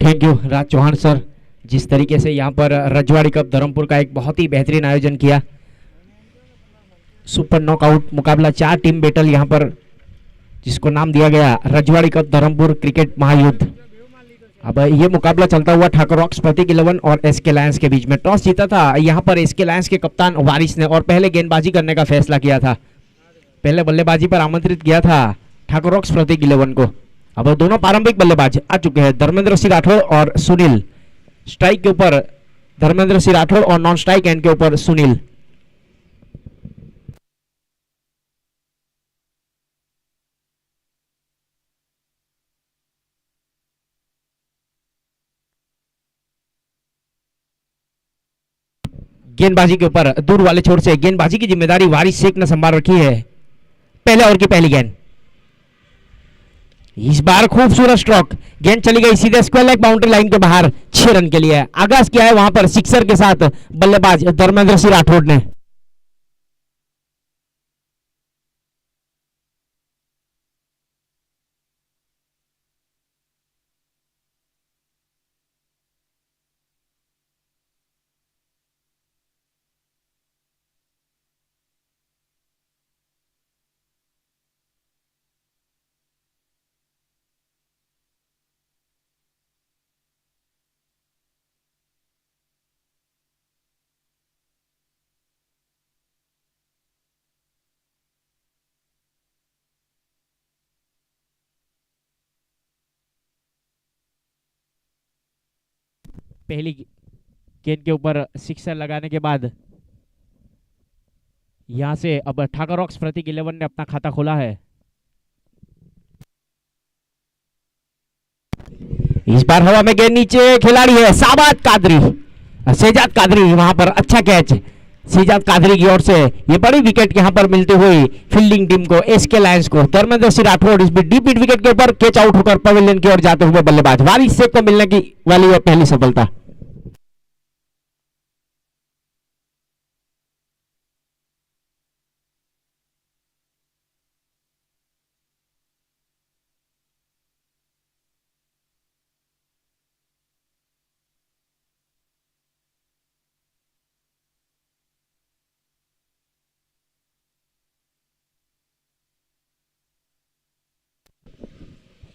Thank you Raj Chauhan sir, जिस तरीके से यहाँ पर रजवाड़ी कप धर्मपुर का एक बहुत ही बेहतरीन आयोजन किया। सुपर नॉकआउट मुकाबला, 4 टीम बैटल यहाँ पर, जिसको नाम दिया गया रजवाड़ी कप धर्मपुर क्रिकेट महायुद्ध। अब ये मुकाबला चलता हुआ ठाकुर रॉक्स प्रतीक 11 और एसके लायंस के बीच में। टॉस जीता था यहाँ पर एसके लायंस के कप्तान वारिस ने और पहले गेंदबाजी करने का फैसला किया था। पहले बल्लेबाजी पर आमंत्रित किया था ठाकुर रॉक्स प्रतीक 11 को। अब दोनों पारंपरिक बल्लेबाज आ चुके हैं, धर्मेंद्र सिंह राठौड़ और सुनील। स्ट्राइक के ऊपर धर्मेंद्र सिंह राठौड़ और नॉन स्ट्राइक एंड के ऊपर सुनील। गेंदबाजी के ऊपर दूर वाले छोर से गेंदबाजी की जिम्मेदारी वारिस शेख ने संभाल रखी है। पहले ओवर की पहली गेंद, इस बार खूबसूरत स्ट्रोक, गेंद चली गई सीधे स्क्वायर लेग बाउंड्री लाइन के बाहर 6 रन के लिए। आगाज किया है वहां पर सिक्सर के साथ बल्लेबाज धर्मेंद्र सिंह राठौड़ ने। पहली गेंद के ऊपर सिक्सर लगाने के बाद यहां से अब ठाकुर रॉक्स प्रतीक 11 ने अपना खाता खोला है। इस बार हवा में गेंद नीचे, खिलाड़ी है साबात कादरी, शेजाद कादरी, वहां पर अच्छा कैच शेजाद कादरी की ओर से। ये बड़ी विकेट यहां पर मिलती हुई फील्डिंग टीम को, एसके लायंस को। धर्मेंद्र सिंह राठौड़ इस डीप मिड विकेट के ऊपर कैच आउट होकर पवेलियन की ओर जाते हुए बल्लेबाज वारिस शेख को मिलने की वाली पहली सफलता।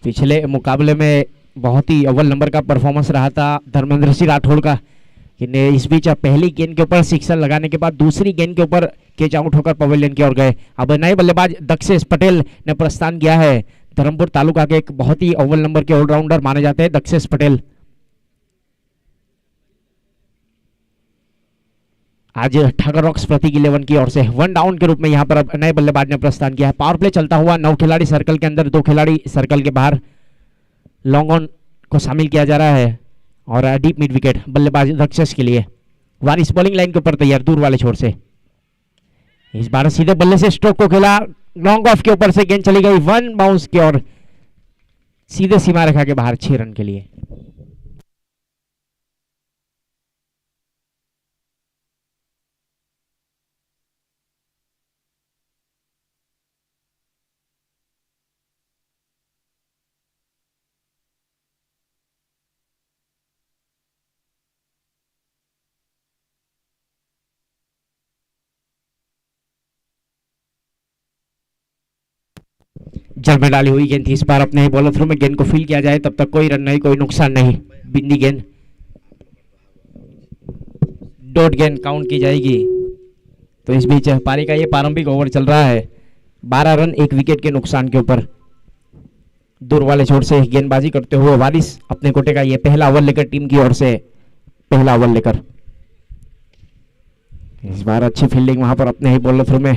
पिछले मुकाबले में बहुत ही अव्वल नंबर का परफॉर्मेंस रहा था धर्मेंद्र सिंह राठौड़ का। इस बीच पहली गेंद के ऊपर सिक्सर लगाने के बाद दूसरी गेंद के ऊपर कैच आउट होकर पवेलियन की ओर गए। अब नए बल्लेबाज दक्षेश पटेल ने प्रस्थान किया है। धर्मपुर तालुका के एक बहुत ही अव्वल नंबर के ऑलराउंडर माने जाते हैं दक्षेश पटेल। आज ठाकुर रॉक्स प्रतीक 11 की ओर से 1 डाउन के रूप में यहां पर अब नए बल्लेबाज ने प्रस्थान किया है। पावर प्ले चलता हुआ 9 खिलाड़ी सर्कल के अंदर, 2 खिलाड़ी सर्कल के बाहर। लॉन्ग ऑन को शामिल किया जा रहा है और डीप मिड विकेट बल्लेबाज दक्षेश के लिए। वारिस बॉलिंग लाइन के ऊपर तैयार दूर वाले छोर से। इस बार सीधे बल्ले से स्ट्रोक को खेला, लॉन्ग ऑफ के ऊपर से गेंद चली गई 1 बाउंस की ओर, सीधे सीमा रेखा के बाहर 6 रन के लिए। जल में डाली हुई गेंद थी, इस बार अपने ही बॉलर थ्रू में गेंद को फील किया जाए तब तक कोई रन नहीं, कोई नुकसान नहीं। बिंदी गेंद, डॉट गेंद काउंट की जाएगी। तो इस बीच पारी का ये प्रारंभिक ओवर चल रहा है, 12 रन 1 विकेट के नुकसान के ऊपर। दूर वाले छोर से गेंदबाजी करते हुए वारिस अपने कोटे का ये पहला ओवर लेकर टीम की ओर से पहला ओवर लेकर। इस बार अच्छी फील्डिंग वहां पर अपने ही बॉलर थ्रू में,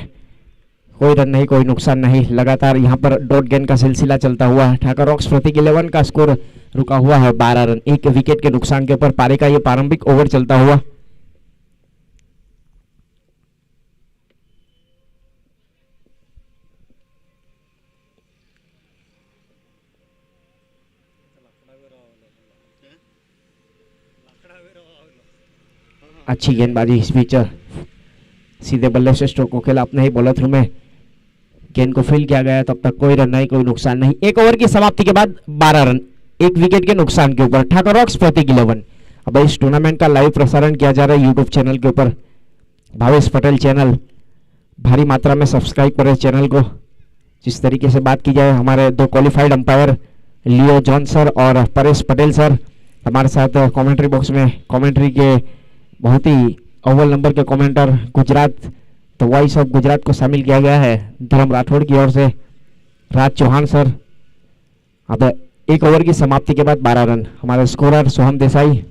कोई रन नहीं, कोई नुकसान नहीं। लगातार यहां पर डॉट गेंद का सिलसिला चलता हुआ ठाकुर रॉक्स प्रतीक 11 का स्कोर रुका हुआ है 12 रन 1 विकेट के नुकसान के ऊपर। पारी का ये प्रारंभिक ओवर चलता हुआ। अच्छी गेंदबाजी, इस बीच सीधे बल्ले से स्ट्रोक को खेला अपने ही बॉलर थ्रू में, गेंद को फील किया गया, तब तक कोई रन नहीं, कोई नुकसान नहीं। 1 ओवर की समाप्ति के बाद 12 रन एक विकेट के नुकसान के ऊपर। ठाकुर रॉक्स प्रतीक 11। अब इस टूर्नामेंट का लाइव प्रसारण किया जा रहा है यूट्यूब चैनल के ऊपर, भावेश पटेल चैनल। भारी मात्रा में सब्सक्राइब करें चैनल को। जिस तरीके से बात की जाए, हमारे 2 क्वालिफाइड अंपायर लियो जॉन सर और परेश पटेल सर हमारे साथ कमेंट्री बॉक्स में। कमेंट्री के बहुत ही अव्वल नंबर के कमेंटर गुजरात, तो वॉइस ऑफ गुजरात को शामिल किया गया है धर्म राठौड़ की ओर से राज चौहान सर। अब 1 ओवर की समाप्ति के बाद 12 रन। हमारे स्कोरर सोहम देसाई।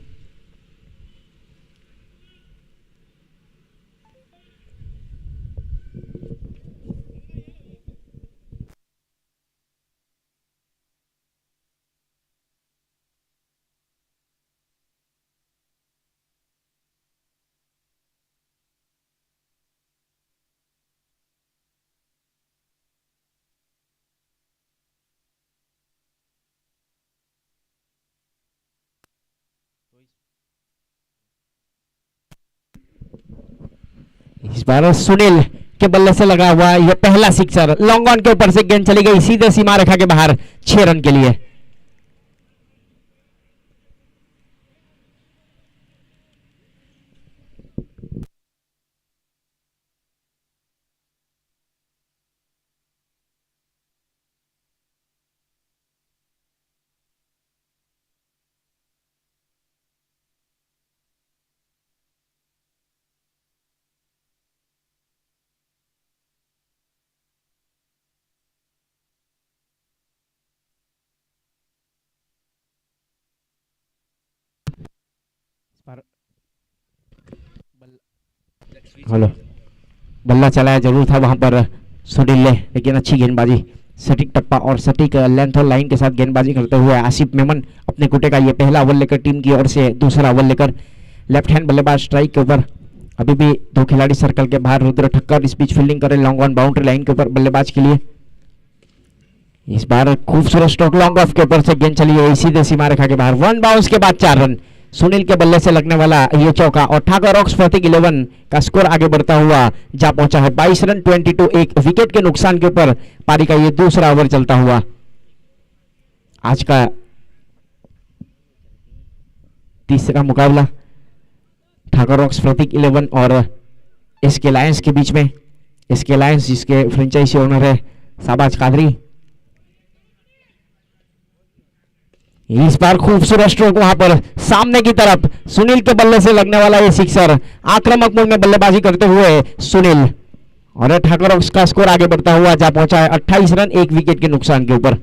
इस बार सुनील के बल्ले से लगा हुआ यह पहला सिक्सर, लॉन्ग ऑन के ऊपर से गेंद चली गई सीधे सीमा रेखा के बाहर 6 रन के लिए। हेलो, बल्ला चलाया जरूर था वहां पर सुनील ने, लेकिन अच्छी गेंदबाजी, सटीक टप्पा और सटीक लेंथ और लाइन के साथ गेंदबाजी करते हुए आसिफ मेमन अपने कुटे का ये पहला ओवर लेकर टीम की ओर से दूसरा ओवर लेकर लेफ्ट हैंड बल्लेबाज स्ट्राइक के ऊपर। अभी भी 2 खिलाड़ी सर्कल के बाहर। रुद्र ठक्कर इस बीच फील्डिंग करे लॉन्ग ऑन बाउंड्री लाइन के ऊपर बल्लेबाज के लिए। इस बार खूबसूरत स्ट्रोक लॉन्ग ऑफ के ऊपर से गेंद चली है सीधे सीमा रेखा के बाहर। 1 बाउंस के बाद 4 रन। सुनील के बल्ले से लगने वाला ये चौका और ठाकुर रॉक्स प्रतीक 11 का स्कोर आगे बढ़ता हुआ जा पहुंचा है 22 रन 22। एक विकेट के नुकसान के ऊपर पारी का ये दूसरा ओवर चलता हुआ। आज का तीसरा मुकाबला ठाकुर रॉक्स प्रतीक 11 और एसके लायंस के बीच में। एसके लायंस जिसके फ्रेंचाइजी ओनर है शाहबाज कादरी। इस बार खूबसूरत स्ट्रोक वहां पर सामने की तरफ सुनील के बल्ले से लगने वाला ये सिक्सर। आक्रामक मोड में बल्लेबाजी करते हुए सुनील और ठाकुर रॉक्स का स्कोर आगे बढ़ता हुआ जा पहुंचा है 28 रन 1 विकेट के नुकसान के ऊपर।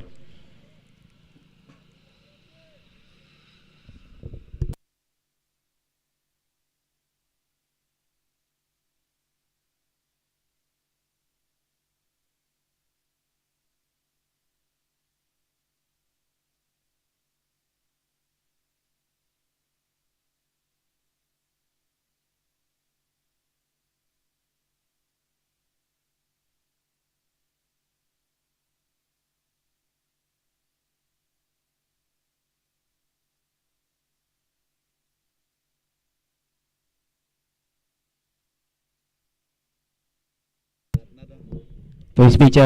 तो इस बीच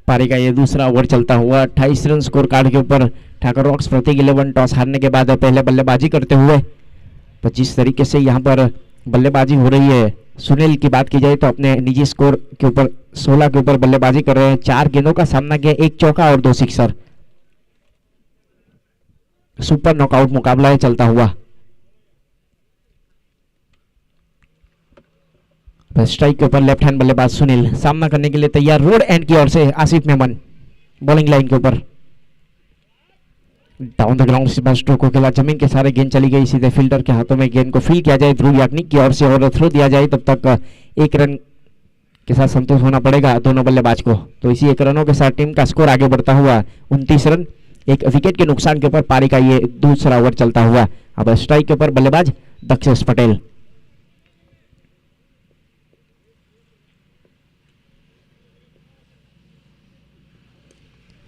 पारी का ये दूसरा ओवर चलता हुआ 28 रन स्कोर कार्ड के ऊपर ठाकुर रॉक्स प्रतीक 11 टॉस हारने के बाद पहले बल्लेबाजी करते हुए। तो जिस तरीके से यहाँ पर बल्लेबाजी हो रही है, सुनील की बात की जाए तो अपने निजी स्कोर के ऊपर 16 के ऊपर बल्लेबाजी कर रहे हैं। 4 गेंदों का सामना किया, 1 चौका और 2 सिक्सर। सुपर नॉकआउट मुकाबला है चलता हुआ। स्ट्राइक के ऊपर लेफ्ट हैंड बल्लेबाज सुनील सामना करने के लिए तैयार। रोड एंड की ओर से आसिफ मेमन बॉलिंग लाइन के ऊपर डाउन द ग्राउंड से स्ट्रोक को खेला, जमीन के सारे गेंद चली गई सीधे फील्डर के हाथों में। गेंद को फील किया जाए ध्रुव याग्निक की ओर से और थ्रो दिया जाए, तब तक 1 रन के साथ संतुष्ट होना पड़ेगा दोनों बल्लेबाज को। तो इसी 1 रनों के साथ टीम का स्कोर आगे बढ़ता हुआ 29 रन 1 विकेट के नुकसान के ऊपर पारी का ये दूसरा ओवर चलता हुआ। अब स्ट्राइक के ऊपर बल्लेबाज दक्षेश पटेल।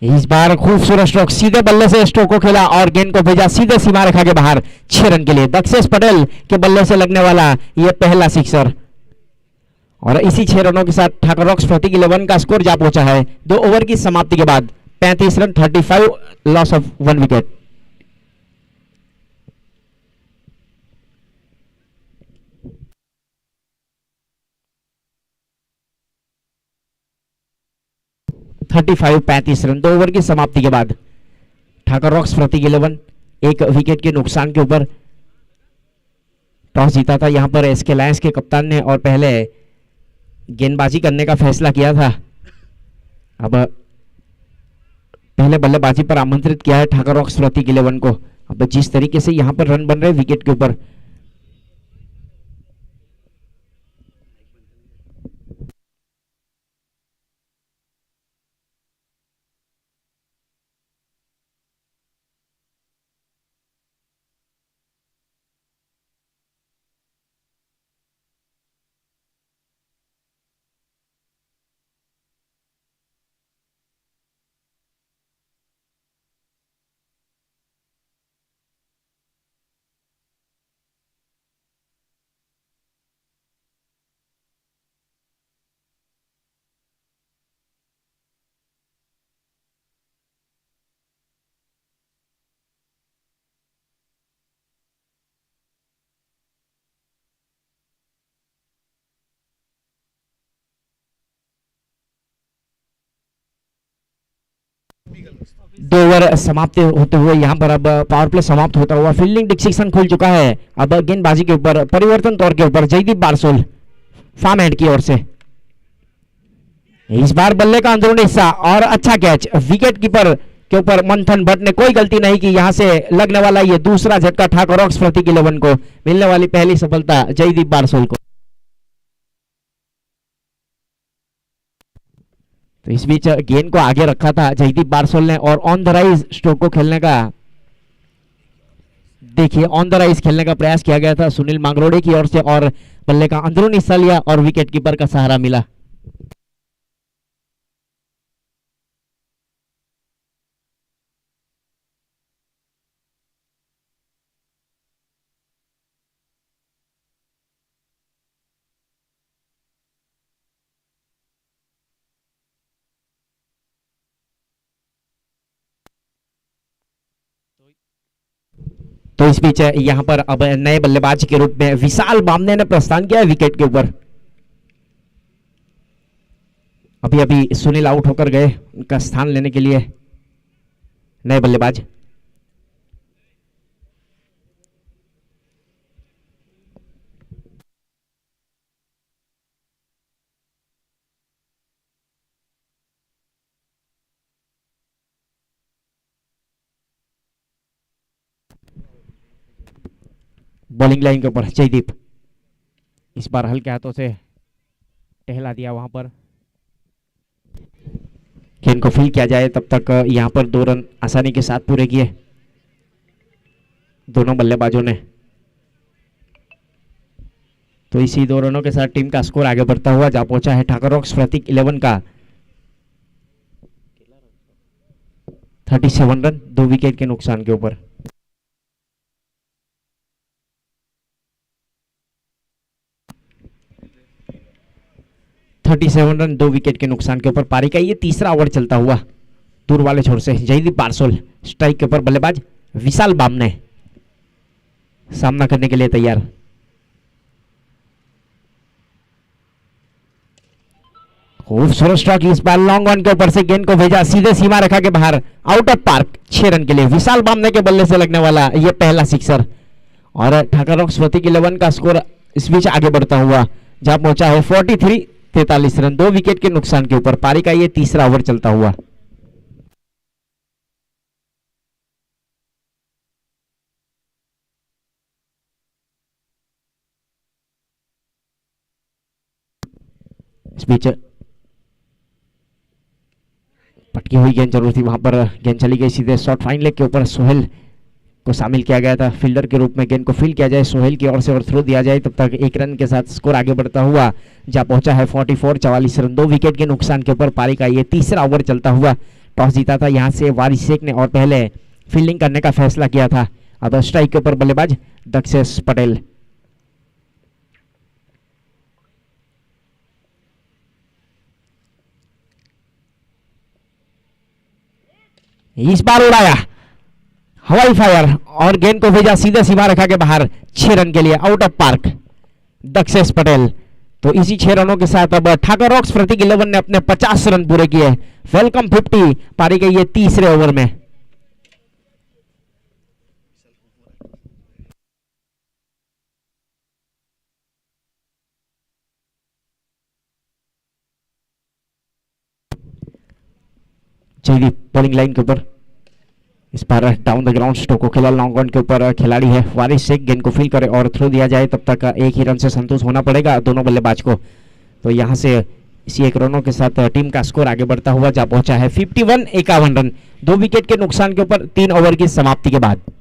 इस बार खूबसूरत स्ट्रोक, सीधे बल्ले से स्ट्रोक को खेला और गेंद को भेजा सीधे सीमा रेखा के बाहर 6 रन के लिए। दक्षेश पटेल के बल्ले से लगने वाला यह पहला सिक्सर और इसी 6 रनों के साथ ठाकुर रॉक्स प्रतीक 11 का स्कोर जा पहुंचा है 2 ओवर की समाप्ति के बाद 35 run 35 loss of 1 wicket. 35 run 2 over की समाप्ति के बाद। ठाकर रॉक्स प्रति 11 एक विकेट के नुकसान के ऊपर। टॉस जीता था यहां पर एसके लायंस के कप्तान ने और पहले गेंदबाजी करने का फैसला किया था। अब पहले बल्लेबाजी पर आमंत्रित किया है ठाकर रॉक्स प्रति 11 को। अब जिस तरीके से यहां पर रन बन रहे विकेट के ऊपर, दो ओवर समाप्त होते हुए यहां पर अब पावर प्ले समाप्त होता हुआ फील्डिंग डिसीजन खुल चुका है। अब गेंदबाजी के ऊपर परिवर्तन तौर के ऊपर जयदीप बारसोल फार्म हैंड की ओर से। इस बार बल्ले का अंदरूनी हिस्सा और अच्छा कैच। विकेट कीपर के ऊपर मंथन भट्ट ने कोई गलती नहीं की। यहां से लगने वाला ये दूसरा झटका ठाकुर रॉक्स प्रति 11 को, मिलने वाली पहली सफलता जयदीप बारसोल को। तो इस बीच गेंद को आगे रखा था जयदीप बारसोल ने और ऑन द राइज स्ट्रोक को खेलने का, देखिए ऑन द राइज खेलने का प्रयास किया गया था सुनील मांगरोड़े की ओर से और बल्ले का अंदरूनी हिस्सा लिया और विकेट कीपर का सहारा मिला। तो इस बीच यहां पर अब नए बल्लेबाज के रूप में विशाल बामने ने प्रस्थान किया है विकेट के ऊपर। अभी अभी सुनील आउट होकर गए, उनका स्थान लेने के लिए नए बल्लेबाज। बॉलिंग लाइन के ऊपर जयदीप, इस बार हल्के हाथों से टहला दिया वहां पर। गेंद को फील किया जाए तब तक यहां पर 2 रन आसानी के साथ पूरे किए दोनों बल्लेबाजों ने। तो इसी 2 रनों के साथ टीम का स्कोर आगे बढ़ता हुआ जा पहुंचा है ठाकुर रॉक्स प्रति 11 का 37 रन 2 विकेट के नुकसान के ऊपर। रन 2 विकेट के नुकसान के ऊपर पारी का ये तीसरा ओवर चलता हुआ दूर वाले छोर से जयदीप बारसोल, स्ट्राइक के ऊपर बल्लेबाज विशाल बामने सामना करने के लिए तैयार। खूबसूरत स्ट्रोक इस बार लॉन्ग ऑन के ऊपर से गेंद को भेजा सीधे सीमा रेखा के बाहर आउट ऑफ पार्क 6 रन के लिए। विशाल बामने के बल्ले से लगने वाला यह पहला सिक्सर और ठाकुर रॉक्स प्रति 11 का स्कोर इस बीच आगे बढ़ता हुआ जहां पहुंचा है 43 रन 2 विकेट के नुकसान के ऊपर। पारी का ये तीसरा ओवर चलता हुआ। इस बीच पटकी हुई गेंद जरूर थी, वहां पर गेंद चली गई सीधे शॉर्ट फाइन लेग के ऊपर। सोहेल को शामिल किया गया था फील्डर के रूप में। गेंद को फील किया जाए सोहेल की ओर से और थ्रो दिया जाए तब तक 1 रन के साथ स्कोर आगे बढ़ता हुआ जहां पहुंचा है 44 रन 2 विकेट के नुकसान के ऊपर। पारी का ये तीसरा ओवर चलता हुआ। टॉस जीता था यहां से वारिस शेख ने और पहले फील्डिंग करने का फैसला किया था। अब स्ट्राइक के ऊपर बल्लेबाज दक्षेश पटेल। इस बार उड़ाया हवाई फायर और गेंद को भेजा सीधे सीमा रेखा के बाहर 6 रन के लिए out of park. Dakshesh Patel तो इसी 6 रनों के साथ अब ठाकर रॉक्स प्रतीक 11 ने अपने 50 रन पूरे किए। वेलकम 50 पारी गई है तीसरे ओवर में। जयदीप बॉलिंग लाइन के ऊपर, इस बार डाउन द ग्राउंड स्ट्रोक को खेला, लॉन्ग ऑन के ऊपर खिलाड़ी है वारिस शेख, गेंद को फील करे और थ्रो दिया जाए तब तक एक ही रन से संतुष्ट होना पड़ेगा दोनों बल्लेबाज को। तो यहां से इसी 1 रनों के साथ टीम का स्कोर आगे बढ़ता हुआ जा पहुंचा है 51 रन, 2 विकेट के नुकसान के ऊपर 3 ओवर की समाप्ति के बाद।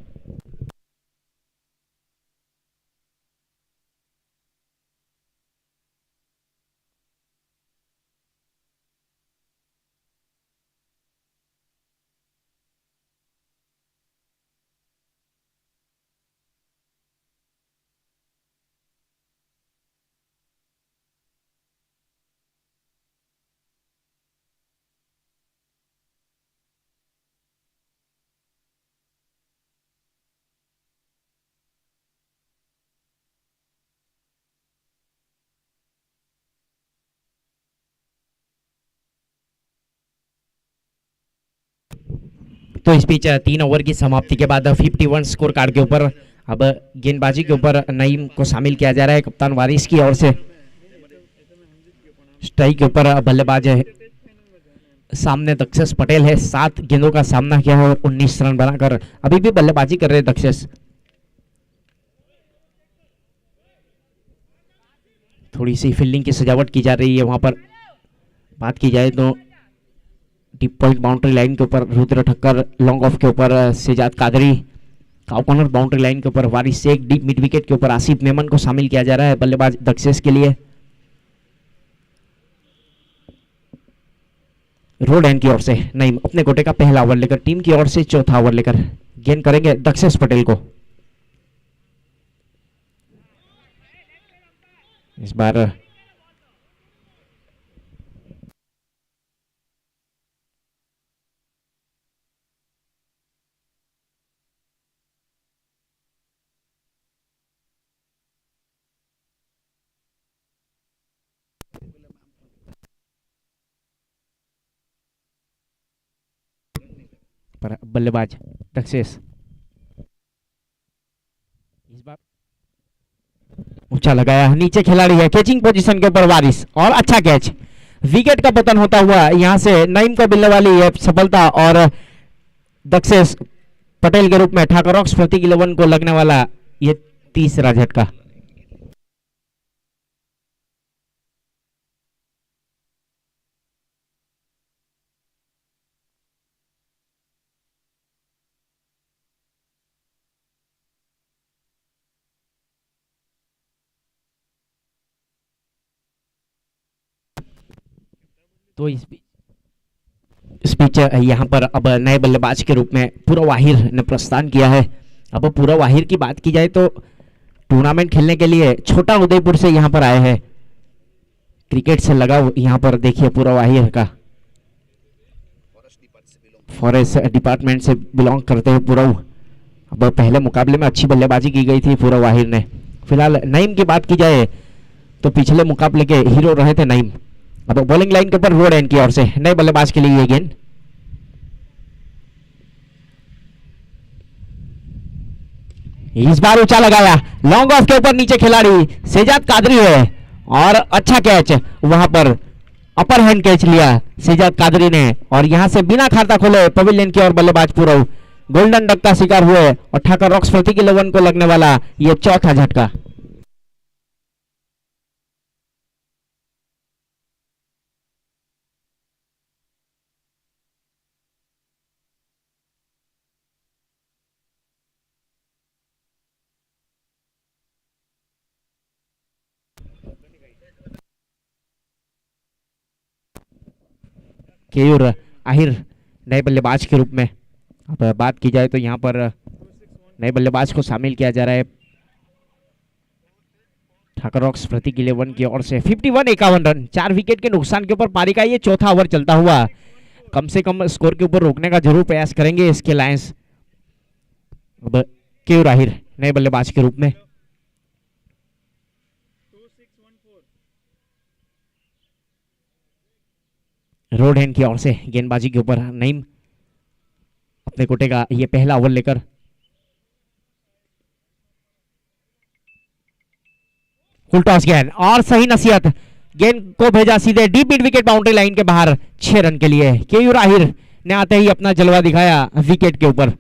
तो इस बीच 3 ओवर की समाप्ति के बाद 51 स्कोर कार्ड के ऊपर अब गेंदबाजी के ऊपर नईम को शामिल किया जा रहा है कप्तान वारिस की ओर से। स्ट्राइक के ऊपर बल्लेबाज है सामने दक्षेश पटेल है, 7 गेंदों का सामना किया है और 19 रन बनाकर अभी भी बल्लेबाजी कर रहे हैं दक्षेश। थोड़ी सी फील्डिंग की सजावट की जा रही है वहां पर। बात की जाए तो डीप पॉइंट बाउंड्री लाइन के ऊपर रुद्र ठक्कर, लॉन्ग ऑफ के ऊपर Sijad Qadri, corner boundary line के ऊपर वारिस शेख, डीप मिड विकेट के ऊपर आसिफ मेमन को शामिल किया जा रहा है बल्लेबाज दक्षेश के लिए। रोड एंड की ओर से नईम अपने कोटे का पहला ओवर लेकर टीम की ओर से चौथा ओवर लेकर गेंद करेंगे दक्षेश पटेल को। इस बार पर बल्लेबाज दक्षेश इस बार ऊंचा लगाया, नीचे खिलाड़ी है, कैचिंग पोजीशन के ऊपर वारिस और अच्छा कैच, विकेट का पतन होता हुआ यहां से नईम को मिलने वाली है सफलता और दक्षेश पटेल के रूप में ठाकर रॉक्स प्रतीक 11 को लगने वाला ये तीसरा झटका। तो इस बीच यहाँ पर अब नए बल्लेबाज के रूप में पूरा वाहिर ने प्रस्थान किया है। अब पूरा वाहिर की बात की जाए तो टूर्नामेंट खेलने के लिए छोटा उदयपुर से यहाँ पर आए हैं, क्रिकेट से लगाव यहाँ पर देखिए पूरा वाहिर का, फॉरेस्ट डिपार्टमेंट से बिलोंग करते हैं पूरा। अब पहले मुकाबले में अच्छी बल्लेबाजी की गई थी पूरा वाहिर ने। फिलहाल नईम की बात की जाए तो पिछले मुकाबले के हीरो रहे थे नईम। अब बॉलिंग लाइन के ऊपर रोड एंड की ओर से नए बल्लेबाज के लिए ये गेंद, इस बार ऊंचा लगाया, लॉन्ग ऑफ के ऊपर नीचे खिलाड़ी सिजाद कादरी है और अच्छा कैच, वहां पर अपर हैंड कैच लिया सिजाद कादरी ने और यहां से बिना खाता खोले पवेलियन की ओर बल्लेबाज पूरा गोल्डन डक का शिकार हुए और ठाकर रॉक्स प्रतीक 11 को लगने वाला ये चौथा झटका। केयूर आहिर नए बल्लेबाज के रूप में। अब बात की जाए तो यहाँ पर नए बल्लेबाज को शामिल किया जा रहा है ठाकर रॉक्स प्रतीक 11 की ओर से। 51 रन, 4 विकेट के नुकसान के ऊपर पारी का ये चौथा ओवर चलता हुआ कम से कम स्कोर के ऊपर रोकने का जरूर प्रयास करेंगे इसके लायंस। अब केयूर आहिर नए बल्लेबाज के रूप में। रोड हैंड की ओर से गेंदबाजी के ऊपर नईम अपने कोटे का ये पहला ओवर लेकर फुल टॉस गेंद और सही नसीहत, गेंद को भेजा सीधे deep mid wicket boundary line के बाहर 6 रन के लिए। केयूर आहिर ने आते ही अपना जलवा दिखाया विकेट के ऊपर।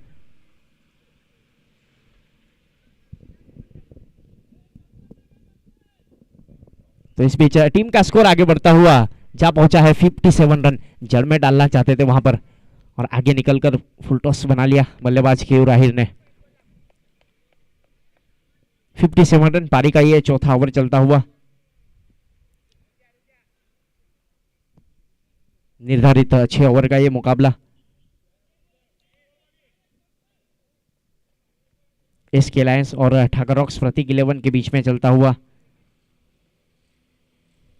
तो इस बीच टीम का स्कोर आगे बढ़ता हुआ जा पहुंचा है 57 रन। जड़ में डालना चाहते थे वहां पर और आगे निकलकर फुल टॉस बना लिया बल्लेबाज केयूर आहिर ने। 57 रन, पारी का ये चौथा ओवर चलता हुआ। निर्धारित 6 ओवर का ये मुकाबला एसके अलायंस और ठाकर रॉक्स प्रतीक 11 के बीच में चलता हुआ।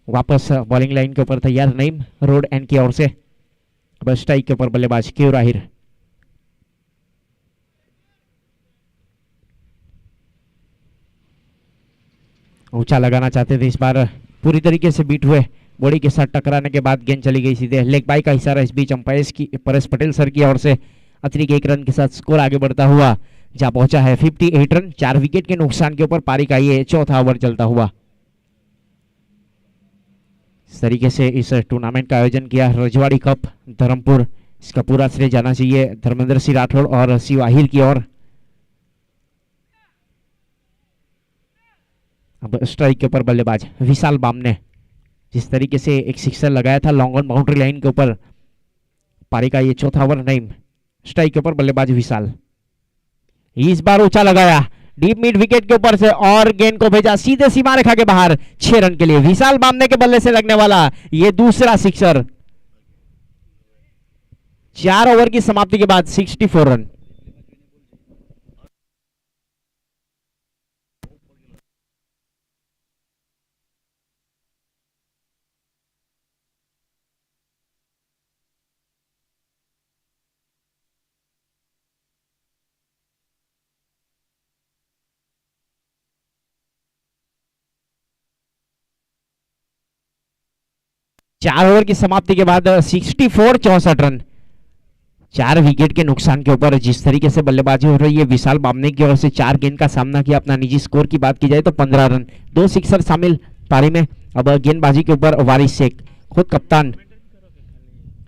वापस बॉलिंग लाइन के ऊपर तैयार नईम रोड एंड की ओर से। अब स्ट्राइक के ऊपर बल्लेबाज केयूर आहिर। ऊंचा लगाना चाहते थे, इस बार पूरी तरीके से बीट हुए। बॉडी के साथ टकराने के बाद गेंद चली गई सीधे लेग बाई का इशारा इस बीच अंपायर की परेश पटेल सर की ओर से। अतिरिक्त 1 रन के साथ स्कोर आगे बढ़ता हुआ जा पहुंचा है 58 रन। 4 विकेट के नुकसान के ऊपर पारी का ये चौथा ओवर चलता हुआ। इस तरीके से इस टूर्नामेंट का आयोजन किया रजवाड़ी कप धर्मपुर। इसका पूरा श्रेय जाना चाहिए धर्मेंद्र सिंह राठौड़ और शिव आहिर की ओर। अब स्ट्राइक के ऊपर बल्लेबाज विशाल बाम ने जिस तरीके से एक सिक्सर लगाया था लॉन्ग ऑन बाउंड्री लाइन के ऊपर। पारी का ये चौथा ओवर नईम। स्ट्राइक के ऊपर बल्लेबाज विशाल। इस बार ऊंचा लगाया डीप मिड विकेट के ऊपर से और गेंद को भेजा सीधे सीमा रेखा के बाहर 6 रन के लिए। विशाल बामने के बल्ले से लगने वाला ये दूसरा सिक्सर। 4 ओवर की समाप्ति के बाद 64 रन। चार ओवर की समाप्ति के बाद 64 रन। 4 विकेट के नुकसान के ऊपर जिस तरीके से बल्लेबाजी हो रही है विशाल बामने की ओर से 4 गेंद का सामना किया। अपना निजी स्कोर की बात की जाए तो 15 रन, 2 सिक्सर शामिल पारी में। अब गेंदबाजी के ऊपर वारिस शेख खुद कप्तान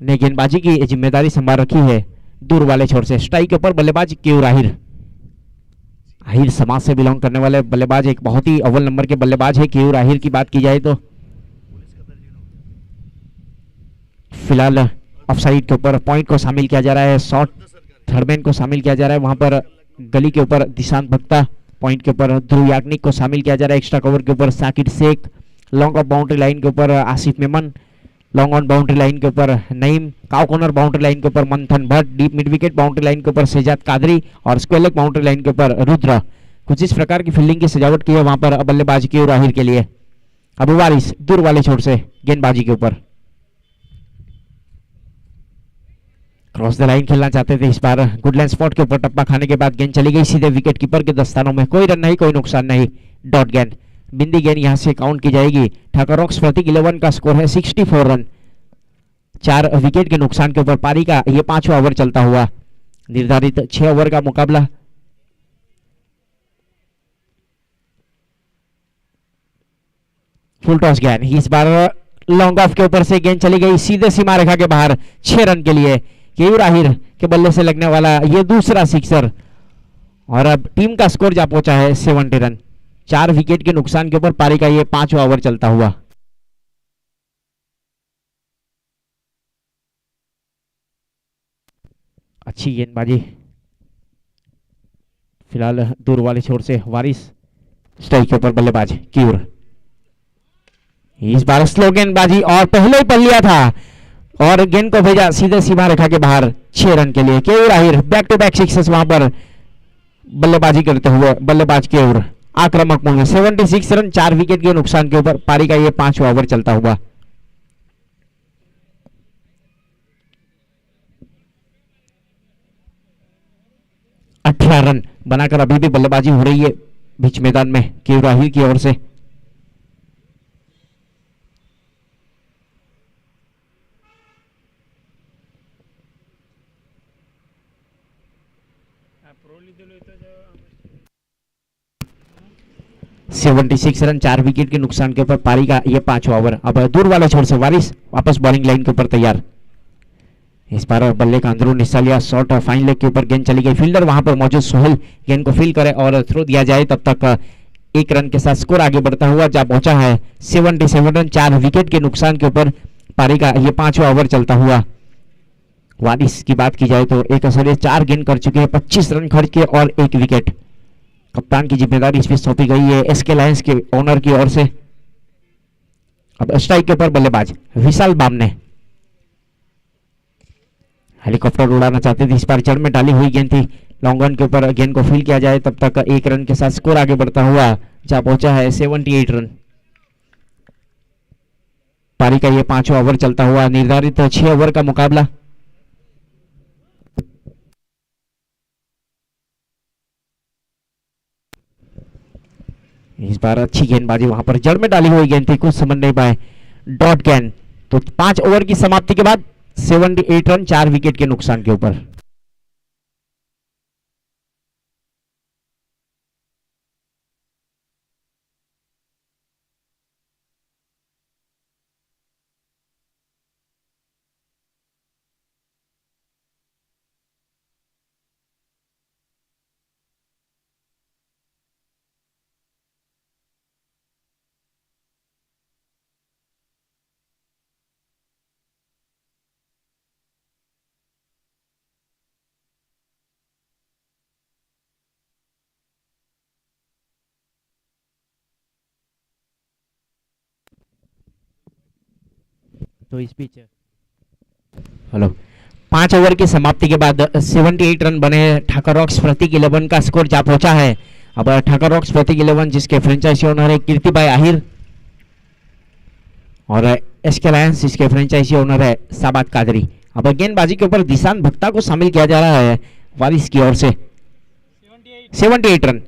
ने गेंदबाजी की जिम्मेदारी संभाल रखी है दूर वाले छोर से। स्ट्राइक के ऊपर बल्लेबाज केयूर आहिर। आहिर समाज से बिलोंग करने वाले बल्लेबाज, एक बहुत ही अव्वल नंबर के बल्लेबाज है केयूर आहिर की बात की जाए तो। फिलहाल ऑफसाइड के ऊपर पॉइंट को शामिल किया जा रहा है, शॉट थर्डमैन को शामिल किया जा रहा है वहां पर। गली के ऊपर दिशांत भक्ता, पॉइंट के ऊपर ध्रुव याग्निक को शामिल किया जा रहा है। एक्स्ट्रा कवर के ऊपर Saqib Sheikh, long off boundary line के ऊपर Asif Memon, long on boundary line के ऊपर Naeem, cow corner boundary line के ऊपर Manthan Bhatt, deep mid wicket boundary line के ऊपर शेजाद कादरी और स्क्वायर लेग बाउंड्री लाइन के ऊपर रुद्र। कुछ इस प्रकार की फील्डिंग की सजावट की है वहां पर बल्लेबाजी केयूर आहिर के लिए। अब वारिस दूर वाले छोर से गेंदबाजी के ऊपर क्रॉस द लाइन खेलना चाहते थे, इस बार गुडलैंड स्पॉट के ऊपर टप्पा खाने के बाद गेंद चली गई सीधे विकेट कीपर के दस्तानों में। कोई रन नहीं, कोई नुकसान नहीं, डॉट गेंद। बिंदी गेंद यहां से काउंट की जाएगी। ठाकर रॉक्स प्रतीक 11 का स्कोर है 64 रन। 4 विकेट के नुकसान के ऊपर पारी का यह 5वां ओवर चलता हुआ। निर्धारित 6 ओवर का मुकाबला। फुल टॉस गेंद, इस बार लॉन्ग ऑफ के ऊपर से गेंद चली गई सीधे सीमा रेखा के बाहर 6 रन के लिए। केयूर आहिर के बल्ले से लगने वाला यह दूसरा सिक्सर और अब टीम का स्कोर जा पहुंचा है 70 रन। 4 विकेट के नुकसान के ऊपर पारी का यह 5वां ओवर चलता हुआ। अच्छी गेंदबाजी फिलहाल दूर वाले छोर से वारिस। स्ट्राइक के ऊपर बल्लेबाज केयूर। इस बार स्लो गेंदबाजी और पहले ही पढ़ लिया था और गेंद को भेजा सीधे सीमा रेखा के बाहर 6 रन के लिए। Keyur Ahir back to back sixes वहां पर बल्लेबाजी करते हुए बल्लेबाज केयूर आक्रामक मोड में 76 रन। 4 विकेट के नुकसान के ऊपर पारी का यह 5वां ओवर चलता हुआ। रन बनाकर अभी भी बल्लेबाजी हो रही है बीच मैदान में केयूर आहिर की ओर से। 76 रन 4 विकेट के नुकसान के ऊपर पारी का ये 5वां ओवर। अब दूर वाले छोर से वारिस वापस बॉलिंग लाइन के ऊपर तैयार। इस बार बल्ले का अंदरून हिस्सा लिया, शॉर्ट फाइन लेग के ऊपर गेंद चली गई, फील्डर वहां पर मौजूद सोहेल गेंद को फील करे और थ्रो दिया जाए, तब तक 1 रन के साथ स्कोर आगे बढ़ता हुआ जा पहुंचा है 77 रन 4 विकेट के नुकसान के ऊपर पारी का ये 5वां ओवर चलता हुआ। वारिस की बात की जाए तो एक असर 4 गेंद कर चुके हैं, 25 रन खर्च किए और 1 विकेट। कप्तान की जिम्मेदारी इसमें सौंपी गई है एसके लायंस के ओनर की ओर से। अब स्ट्राइक के ऊपर बल्लेबाज विशाल बामने हेलीकॉप्टर उड़ाना चाहते थे, इस बार जड़ में डाली हुई गेंद थी, लॉन्ग ऑन के ऊपर गेंद को फील किया जाए, तब तक 1 रन के साथ स्कोर आगे बढ़ता हुआ जा पहुंचा है 78 रन। पारी का ये 5वां ओवर चलता हुआ, निर्धारित 6 ओवर का मुकाबला। इस बार अच्छी गेंदबाजी वहां पर जड़ में डाली हुई गेंद थी, कुछ समझ नहीं पाए, डॉट गेंद। तो 5 ओवर की समाप्ति के बाद 78 रन 4 विकेट के नुकसान के ऊपर। तो इस बीच हेलो 5 ओवर की समाप्ति के बाद 78 रन बने ठाकर रॉक्स प्रतीक 11 का स्कोर जा पहुंचा है। अब ठाकर रॉक्स प्रतीक 11 जिसके फ्रेंचाइजी ओनर है कीर्ति भाई आहिर और एसके लायंस इसके फ्रेंचाइजी ओनर है साबात कादरी। अब गेंदबाजी के ऊपर दिशान भक्ता को शामिल किया जा रहा है वारिस की ओर से। 78 रन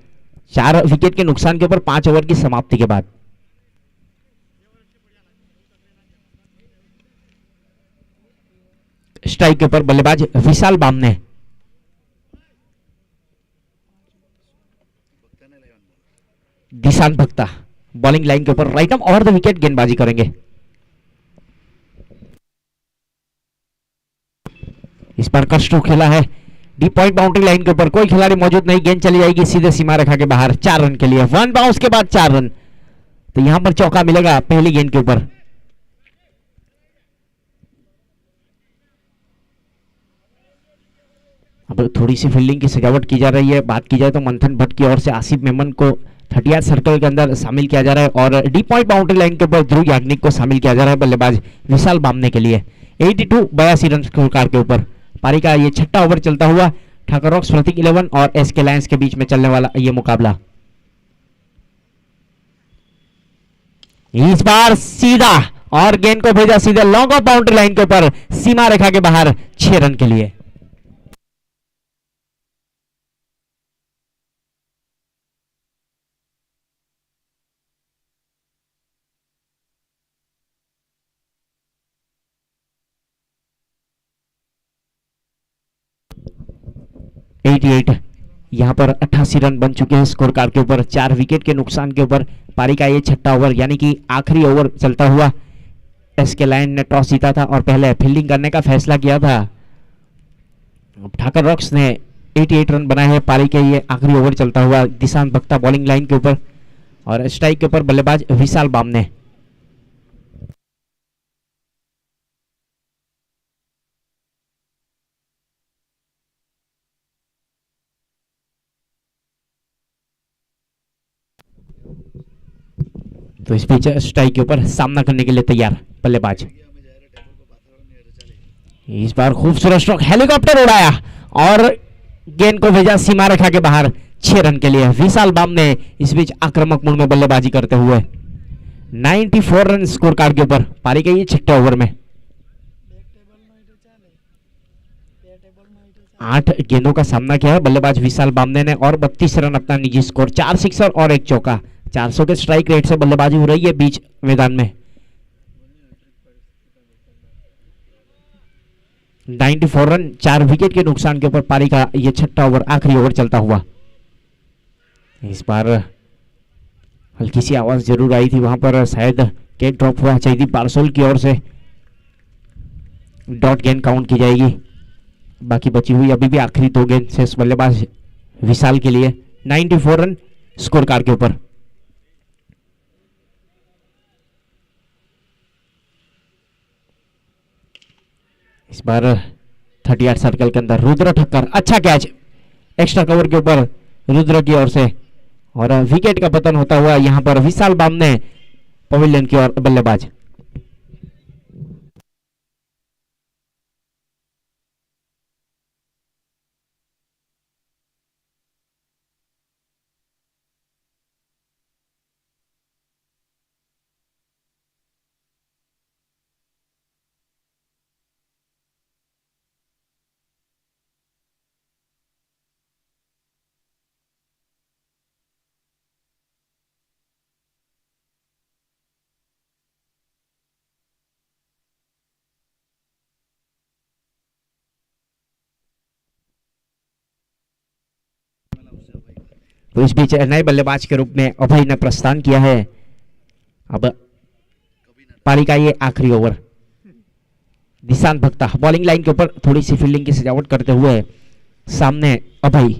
4 विकेट के नुकसान के ऊपर 5 ओवर की समाप्ति के बाद। स्ट्राइक के ऊपर बल्लेबाज विशाल बामने दिशान भक्ता बॉलिंग लाइन के ऊपर right arm over the wicket गेंदबाजी करेंगे। इस बार का स्ट्रोक खेला है डीप पॉइंट बाउंड्री लाइन के ऊपर, कोई खिलाड़ी मौजूद नहीं, गेंद चली जाएगी सीधे सीमा रेखा के बाहर 4 रन के लिए। 1 बाउंस के बाद 4 रन, तो यहां पर चौका मिलेगा पहली गेंद के ऊपर। अब थोड़ी सी फील्डिंग की सजावट की जा रही है। बात की जाए तो मंथन भट्ट की ओर से आसिफ मेमन को 30 सर्कल के अंदर शामिल किया जा रहा है और डीप पॉइंट बाउंड्री लाइन के ऊपर ध्रुव याग्निक को शामिल किया जा रहा है बल्लेबाज विशाल बामने के लिए। 82 रन स्कोर कार्ड के ऊपर पारी का ये 6वां ओवर चलता हुआ। ठाकर रॉक्स प्रतीक 11 और एसके लायंस के बीच में चलने वाला ये मुकाबला इस बार सीधा और गेंद को भेजा सीधे लॉन्ग ऑफ बाउंड्री लाइन के ऊपर सीमा रेखा के बाहर 6 रन के लिए। यहां पर 88 रन बन चुके हैं स्कोर कार्ड के ऊपर 4 विकेट के नुकसान के ऊपर। पारी का ये 6वां ओवर यानी कि आखिरी ओवर चलता हुआ। एसके लायन ने टॉस जीता था और पहले फील्डिंग करने का फैसला किया था। ठाकर रॉक्स ने 88 रन बनाए हैं। पारी के ये आखिरी ओवर चलता हुआ। दिशांत भक्ता बॉलिंग लाइन के ऊपर और स्ट्राइक के ऊपर बल्लेबाज विशाल बामने। तो इस बीच स्ट्राइक के ऊपर सामना करने के लिए तैयार बल्लेबाज। इस बार खूबसूरत स्ट्रोक, हेलीकॉप्टर उड़ाया और गेंद को भेजा सीमा रेखा के बाहर 6 रन के लिए। विशाल बामने इस बीच आक्रामक मूड में बल्लेबाजी करते हुए 94 रन स्कोर कार्ड के ऊपर पारी के ये 6वें ओवर में 8 गेंदों का सामना किया है बल्लेबाज विशाल बामने ने और 32 रन अपना निजी स्कोर, 4 सिक्सर और 1 चौका। 400 के स्ट्राइक रेट से बल्लेबाजी हो रही है बीच मैदान में। 94 रन 4 विकेट के नुकसान के ऊपर पारी का ये छठा ओवर आखिरी ओवर चलता हुआ। इस बार हल्की सी आवाज जरूर आई थी वहां पर, शायद कैच ड्रॉप हुआ। जयदीप पारसोल की ओर से डॉट गेंद काउंट की जाएगी। बाकी बची हुई अभी भी आखिरी 2 गेंद शेष बल्लेबाज विशाल के लिए। 94 रन स्कोर कार्ड के ऊपर। इस बार 38 सर्कल के अंदर रुद्र ठक्कर, अच्छा कैच एक्स्ट्रा कवर के ऊपर रुद्र की ओर से, और विकेट का पतन होता हुआ यहां पर विशाल बामने पवेलियन की ओर बल्लेबाज। तो इस बीच नए बल्लेबाज के रूप में अभय ने प्रस्थान किया है। अब पारी का ये आखिरी ओवर। निशांत भक्ता बॉलिंग लाइन के ऊपर थोड़ी सी फील्डिंग की सजावट करते हुए, सामने अभय।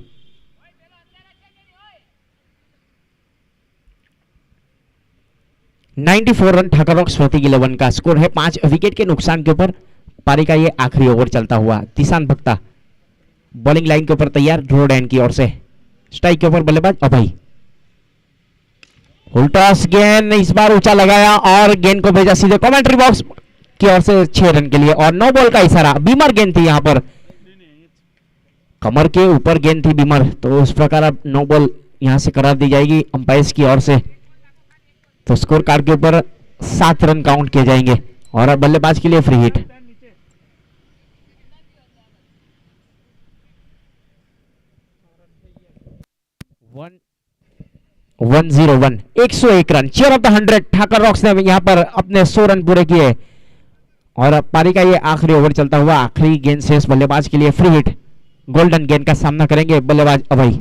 फोर रन ठाकर रॉक्स प्रति 11 का स्कोर है। 5 विकेट के नुकसान के ऊपर पारी का ये आखिरी ओवर चलता हुआ। निशांत भक्ता बॉलिंग लाइन के ऊपर तैयार, ड्रोडेन की ओर से स्ट्राइक के ऊपर बल्लेबाज अभय। उल्टास गेंद इस बार ऊंचा लगाया और गेंद को भेजा सीधे कमेंट्री बॉक्स की ओर से 6 रन के लिए, और नो बॉल का इशारा। बीमर गेंद थी यहां पर, कमर के ऊपर गेंद थी बीमर, तो उस प्रकार अब नो बॉल यहां से करार दी जाएगी अंपायर की ओर से। तो स्कोर कार्ड के ऊपर 7 रन काउंट किए जाएंगे और बल्लेबाज के लिए फ्री हिट। 101 101 रन, चेयर ऑफ द 100 ठाकर रॉक्स ने यहां पर अपने 100 रन पूरे किए और पारी का ये आखिरी ओवर चलता हुआ। आखिरी गेंद शेष बल्लेबाज के लिए फ्री हिट। गोल्डन गेंद का सामना करेंगे बल्लेबाज अभय।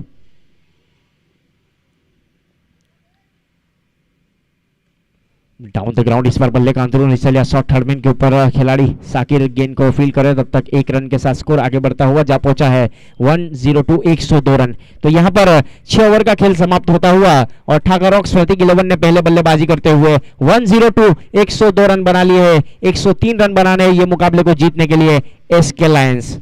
डाउन द ग्राउंड इस बार बल्ले का अंदरूनी हिस्सा लिया शॉर्ट थर्डमैन के ऊपर खिलाड़ी साकिर गेंद को फील करे, तब तक 1 रन के साथ स्कोर आगे बढ़ता हुआ जा पहुंचा है 102 102 रन। तो यहां पर 6 ओवर का खेल समाप्त होता हुआ और ठाकर रॉक्स प्रतीक 11 ने पहले बल्लेबाजी करते हुए 102 102 रन बना लिए हैं। 103 रन बनाने ये मुकाबले को जीतने के लिए एसके लायंस।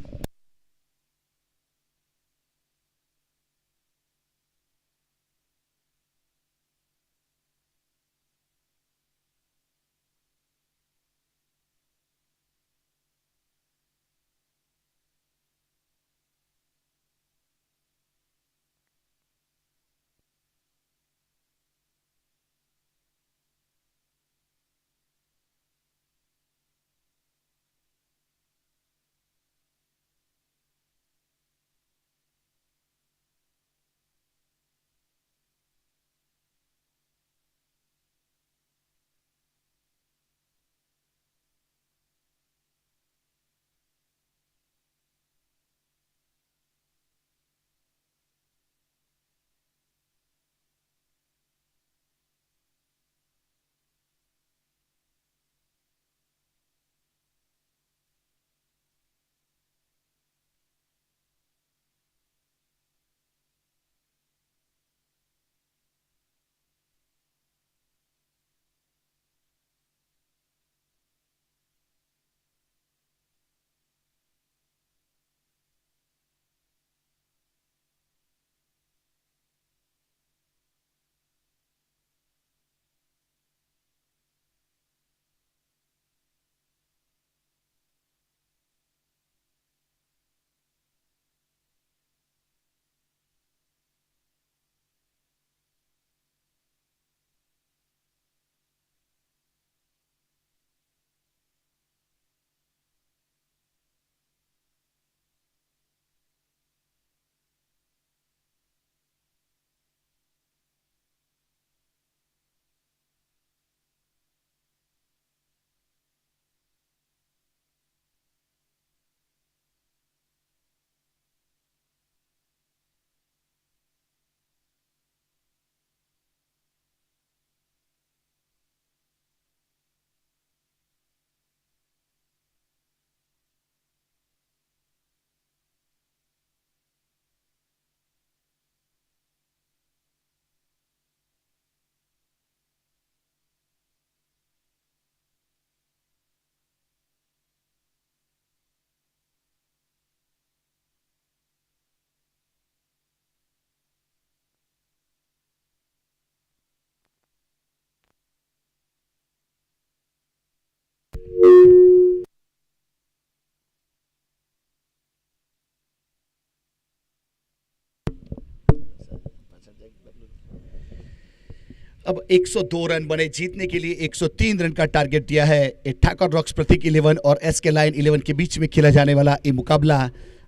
अब 102 रन बने, जीतने के लिए 103 रन का टारगेट दिया है। ये ठाकुर रॉक्स प्रतीक 11 और एसके लायन 11 के बीच में खेला जाने वाला ये मुकाबला।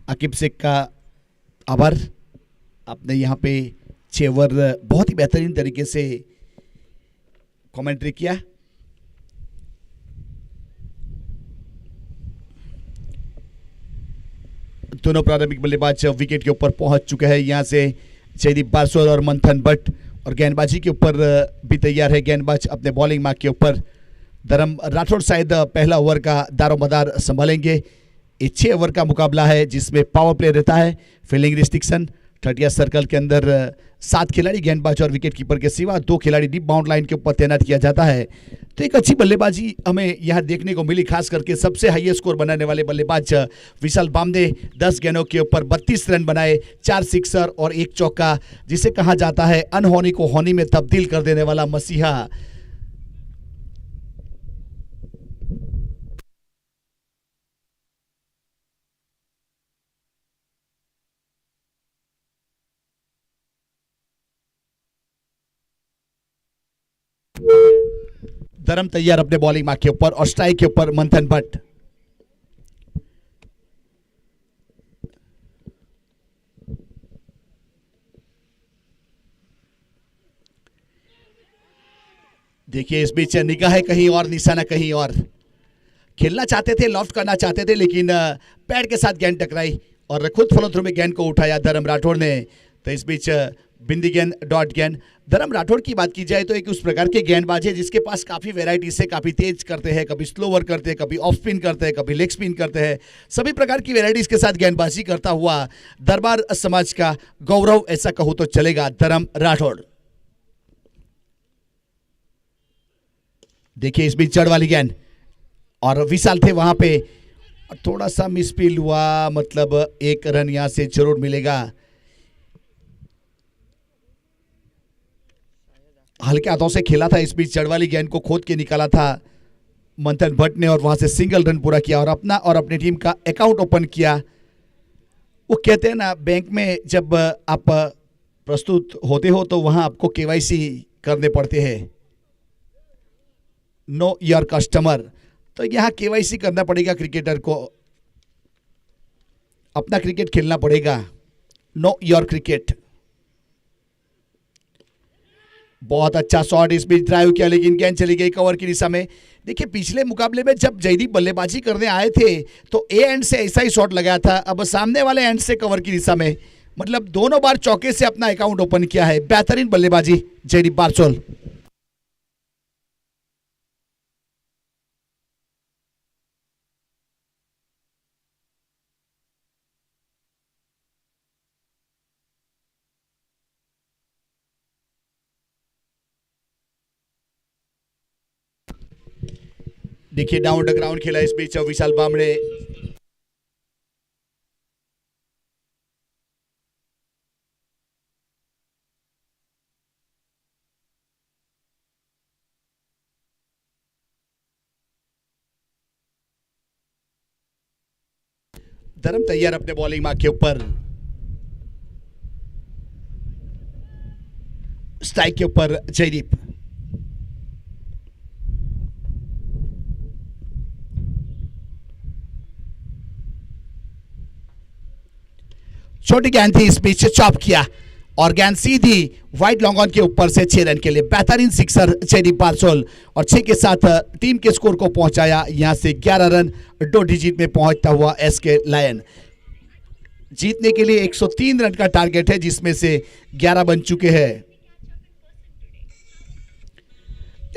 आकिब शेख का आभार, आपने यहाँ पे 6 ओवर बहुत ही बेहतरीन तरीके से कमेंट्री किया। दोनों प्रारंभिक बल्लेबाज विकेट के ऊपर पहुंच चुके हैं। यहाँ से जयदीप बारसोल और मंथन भट्ट, और गेंदबाजी के ऊपर भी तैयार है गेंदबाज अपने बॉलिंग मार्क के ऊपर। धर्म राठौड़ शायद पहला ओवर का दारोमदार संभालेंगे। ये 6 ओवर का मुकाबला है जिसमें पावर प्ले रहता है, फील्डिंग रिस्ट्रिक्शन, 30 सर्कल के अंदर 7 खिलाड़ी गेंदबाज और विकेट कीपर के सिवा 2 खिलाड़ी डीप बाउंड लाइन के ऊपर तैनात किया जाता है। तो एक अच्छी बल्लेबाजी हमें यहाँ देखने को मिली, खास करके सबसे हाईएस्ट स्कोर बनाने वाले बल्लेबाज विशाल बामदे 10 गेंदों के ऊपर 32 रन बनाए, 4 सिक्सर और 1 चौका, जिसे कहा जाता है अनहोनी को होनी में तब्दील कर देने वाला मसीहा। धर्म तैयार अपने बॉलिंग मार्क के ऊपर, और स्ट्राइक के ऊपर मंथन भट्ट। देखिए इस बीच निगाहें कहीं और, निशाना कहीं और। खेलना चाहते थे, लॉफ्ट करना चाहते थे, लेकिन पैड के साथ गेंद टकराई और खुद फॉलो थ्रू में गेंद को उठाया धर्म राठौड़ ने। तो इस बीच बिंदी गेंद, डॉट गेंद। धर्म राठौड़ की बात की जाए तो एक उस प्रकार के गेंदबाज है जिसके पास काफ़ी वेराइटी से, काफ़ी तेज करते हैं, कभी स्लोवर करते हैं, कभी ऑफ स्पिन करते हैं, कभी लेग स्पिन करते हैं, सभी प्रकार की वेराइटीज के साथ गेंदबाजी करता हुआ दरबार समाज का गौरव, ऐसा कहूँ तो चलेगा, धर्म राठौड़। देखिए इस बीच जड़ वाली गेंद, और विशाल थे वहां पे, थोड़ा सा मिसफील्ड हुआ, मतलब 1 रन यहां से जरूर मिलेगा। हल्के हाथों से खेला था, इस बीच जड़ वाली गेंद को खोद के निकाला था मंथन भट्ट ने, और वहां से सिंगल रन पूरा किया और अपना और अपनी टीम का अकाउंट ओपन किया। वो कहते हैं ना, बैंक में जब आप प्रस्तुत होते हो तो वहां आपको केवाईसी करने पड़ते हैं, नो योर कस्टमर। तो यहां केवाईसी करना पड़ेगा क्रिकेटर को, अपना क्रिकेट खेलना पड़ेगा, नो योर क्रिकेट। बहुत अच्छा शॉट, इस बीच ड्राइव किया लेकिन गेंद चली गई कवर की दिशा में। देखिए पिछले मुकाबले में जब जयदीप बल्लेबाजी करने आए थे तो ए एंड से ऐसा ही शॉट लगाया था, अब सामने वाले एंड से कवर की दिशा में, मतलब दोनों बार चौके से अपना अकाउंट ओपन किया है। बेहतरीन बल्लेबाजी जयदीप बारसोल। देखिए डाउन द ग्राउंड खेला इस बीच विशाल बामड़े। धर्म तैयार अपने बॉलिंग मार्क के ऊपर, स्ट्राइक के ऊपर जयदीप। छोटी गेंद थी, इस बीच चॉप किया और गेंद सीधी वाइड लॉन्ग ऑन के ऊपर से 6 रन के लिए। बेहतरीन सिक्सर जयदीप बारसोल, और 6 के साथ टीम के स्कोर को पहुंचाया यहां से 11 रन 2 डिजिट में पहुंचता हुआ एसके लायन। जीतने के लिए 103 रन का टारगेट है जिसमें से 11 बन चुके हैं।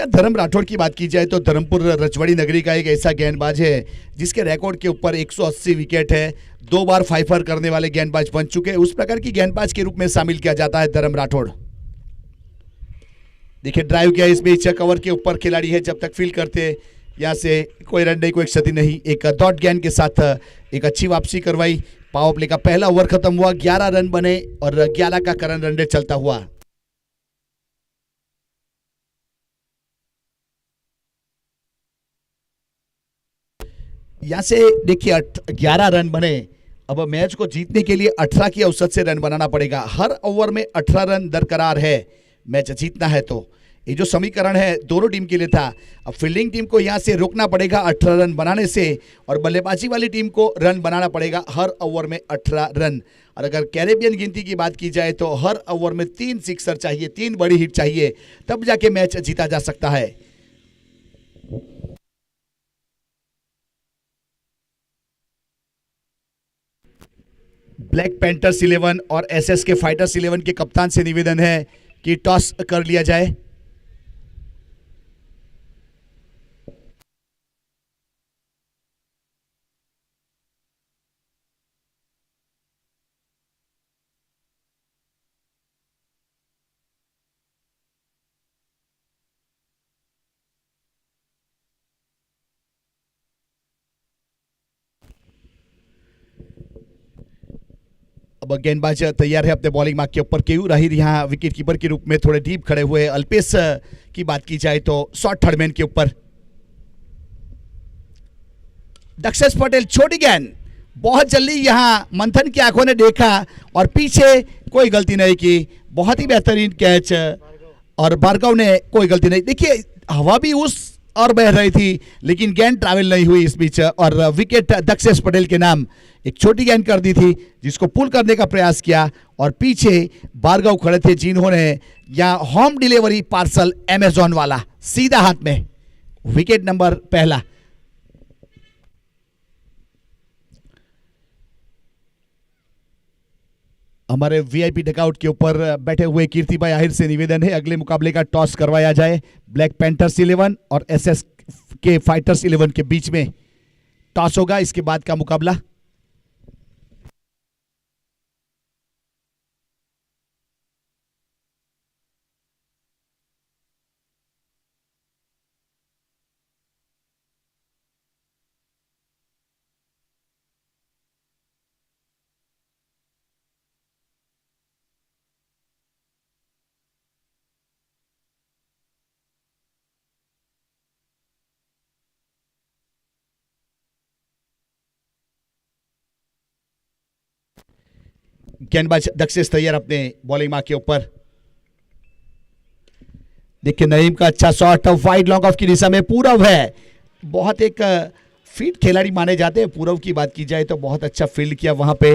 धर्म राठौड़ की बात की जाए तो धर्मपुर रजवाड़ी नगरी का एक ऐसा गेंदबाज है जिसके रिकॉर्ड के ऊपर 180 विकेट है, 2 बार फाइफर करने वाले गेंदबाज बन चुके हैं। उस प्रकार की गेंदबाज के रूप में शामिल किया जाता है धर्म राठौड़। देखिए ड्राइव किया, इस बीच कवर के ऊपर खिलाड़ी है, जब तक फील करते यहाँ से कोई रन नहीं, कोई क्षति नहीं। एक डॉट गेंद के साथ एक अच्छी वापसी करवाई। पावर प्ले का पहला ओवर खत्म हुआ, 11 रन बने और 11 का करंट रन रेट चलता हुआ। यहां से देखिए 11 रन बने अब मैच को जीतने के लिए 18 की औसत से रन बनाना पड़ेगा। हर ओवर में 18 रन दरकरार है मैच जीतना है तो। ये जो समीकरण है दोनों टीम के लिए था। अब फील्डिंग टीम को यहाँ से रोकना पड़ेगा 18 रन बनाने से, और बल्लेबाजी वाली टीम को रन बनाना पड़ेगा हर ओवर में 18 रन। और अगर कैरेबियन गिनती की बात की जाए तो हर ओवर में 3 सिक्सर चाहिए, 3 बड़ी हिट चाहिए, तब जाके मैच जीता जा सकता है। ब्लैक पैंथर्स 11 और एसएस के फाइटर्स 11 के कप्तान से निवेदन है कि टॉस कर लिया जाए। अब गेंदबाज तैयार है अपने बॉलिंग मार्क के ऊपर। केयू राहिर यहाँ विकेट कीपर के रूप में थोड़े डीप खड़े हुए। अल्पेश की बात की जाए तो शॉर्ट थर्डमैन के ऊपर। दक्षेश पटेल छोटी गेंद, बहुत जल्दी यहाँ मंथन की आंखों ने देखा और पीछे कोई गलती नहीं की। बहुत ही बेहतरीन कैच, और भार्गव ने कोई गलती नहीं। देखिए हवा भी उस और बह रही थी लेकिन गेंद ट्रैवल नहीं हुई इस बीच, और विकेट दक्षेश पटेल के नाम। एक छोटी गेंद कर दी थी जिसको पुल करने का प्रयास किया, और पीछे भार्गव खड़े थे जिन्होंने यहाँ होम डिलीवरी पार्सल अमेजॉन वाला सीधा हाथ में। विकेट नंबर पहला। हमारे वीआईपी डकआउट के ऊपर बैठे हुए कीर्ति भाई आहिर से निवेदन है अगले मुकाबले का टॉस करवाया जाए। ब्लैक पैंथर्स 11 और एसएस के फाइटर्स 11 के बीच में टॉस होगा, इसके बाद का मुकाबला। गेंदबाज दक्षेश तैयार अपने बॉलिंग मार्क के ऊपर। देखिए नईम का अच्छा शॉट वाइड लॉन्ग ऑफ की दिशा में। पूरव है, बहुत एक फिट खिलाड़ी माने जाते हैं। पूरव की बात की जाए तो बहुत अच्छा फील्ड किया वहां पे,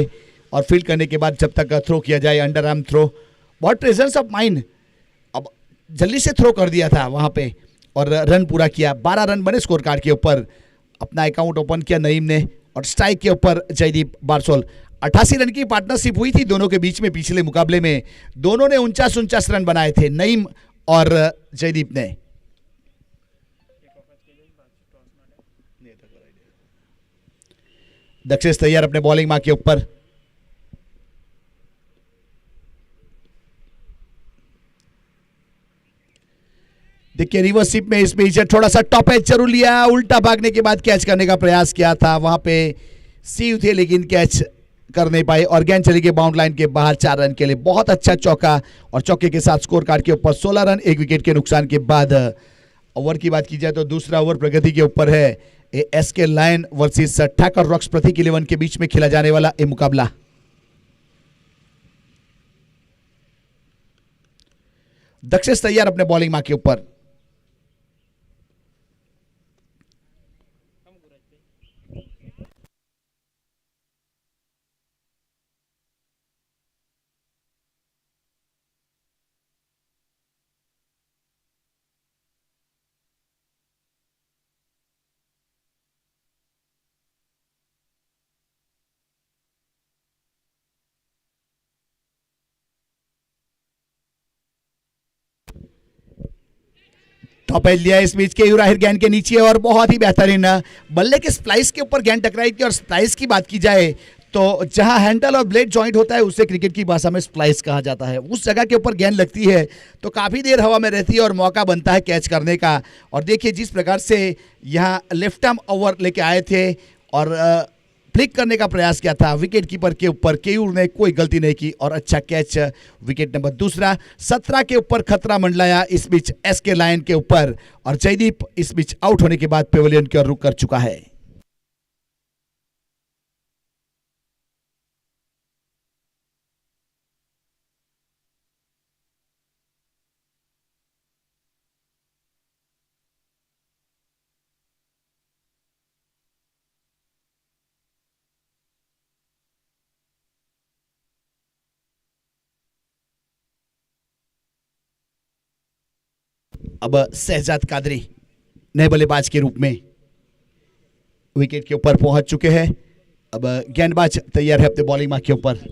और फील्ड करने के बाद जब तक थ्रो किया जाए अंडर आर्म थ्रो, बहुत प्रेजेंस ऑफ माइंड। अब जल्दी से थ्रो कर दिया था वहां पे और रन पूरा किया। 12 रन बने स्कोर कार्ड के ऊपर। अपना अकाउंट ओपन किया नईम ने, और स्ट्राइक के ऊपर जयदीप बारसोल। 88 रन की पार्टनरशिप हुई थी दोनों के बीच में पिछले मुकाबले में। दोनों ने 49 रन बनाए थे, नईम और जयदीप ने। दक्षेश तैयार अपने बॉलिंग मार्क के ऊपर। देखिए रिवर्सिप में इस बीच थोड़ा सा टॉप एज जरूर लिया, उल्टा भागने के बाद कैच करने का प्रयास किया था। वहां पे सीव थे लेकिन कैच कर नहीं पाए, और गेंद चली गई बाउंड लाइन के बाहर 4 रन के लिए। बहुत अच्छा चौका, और चौके के साथ स्कोर कार्ड के ऊपर 16 रन 1 विकेट के नुकसान के बाद। ओवर की बात की जाए तो दूसरा ओवर प्रगति के ऊपर है। S K lion versus Thakar rocks Pratik 11 के बीच में खेला जाने वाला ये मुकाबला। दक्षेश तैयार अपने बॉलिंग मार्क के ऊपर। टॉप एज लिया इस बीच के राहिर गेंद के नीचे, और बहुत ही बेहतरीन बल्ले के स्प्लाइस के ऊपर गेंद टकराई थी। और स्प्लाइस की बात की जाए तो जहां हैंडल और ब्लेड जॉइंट होता है उसे क्रिकेट की भाषा में स्प्लाइस कहा जाता है। उस जगह के ऊपर गेंद लगती है तो काफ़ी देर हवा में रहती है और मौका बनता है कैच करने का। और देखिए जिस प्रकार से यहाँ लेफ्ट आर्म ओवर लेके आए थे और फ्लिक करने का प्रयास किया था विकेट कीपर के ऊपर, केयूर ने कोई गलती नहीं की और अच्छा कैच। विकेट नंबर दूसरा। 17 के ऊपर खतरा मंडलाया इस बीच एसके लायन के ऊपर, और जयदीप इस बीच आउट होने के बाद पेविलियन की ओर रुख कर चुका है। अब शहजाद कादरी नए बल्लेबाज के रूप में विकेट के ऊपर पहुंच चुके हैं। अब गेंदबाज तैयार है अपने बॉलिंग मार्क के ऊपर।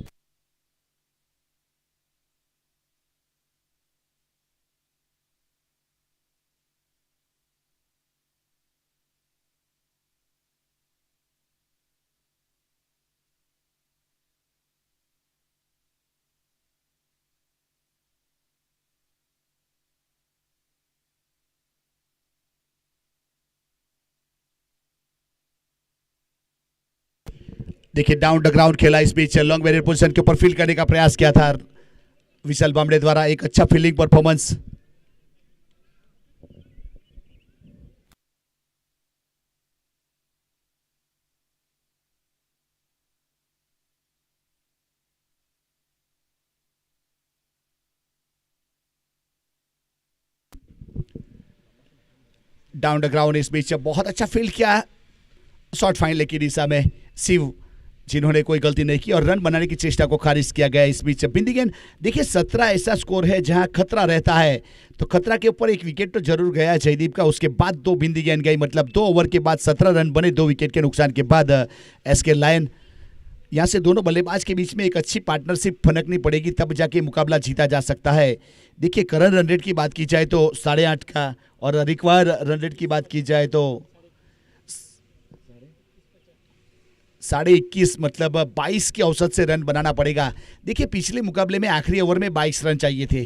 देखिए डाउन द ग्राउंड खेला इस बीच, लॉन्ग बैरियर पोजीशन के ऊपर फील्ड करने का प्रयास किया था विशाल बामड़े द्वारा। एक अच्छा fielding performance. Down the ground इस बीच बहुत अच्छा फील्ड किया शॉर्ट फाइनल की दिशा में शिव, जिन्होंने कोई गलती नहीं की और रन बनाने की चेष्टा को खारिज किया गया। इस बीच बिंदी गेंद, देखिए 17 ऐसा स्कोर है जहां खतरा रहता है, तो खतरा के ऊपर एक विकेट तो जरूर गया जयदीप का, उसके बाद 2 बिंदी गेंद गई, मतलब 2 ओवर के बाद 17 रन बने 2 विकेट के नुकसान के बाद। एसके लायन, यहाँ से दोनों बल्लेबाज के बीच में एक अच्छी पार्टनरशिप फनकनी पड़ेगी, तब जाके मुकाबला जीता जा सकता है। देखिए करंट रन रेट की बात की जाए तो 8.5 का, और रिक्वायर रन रेट की बात की जाए तो 21.5, मतलब 22 के औसत से रन बनाना पड़ेगा। देखिए पिछले मुकाबले में आखिरी ओवर में 22 रन चाहिए थे,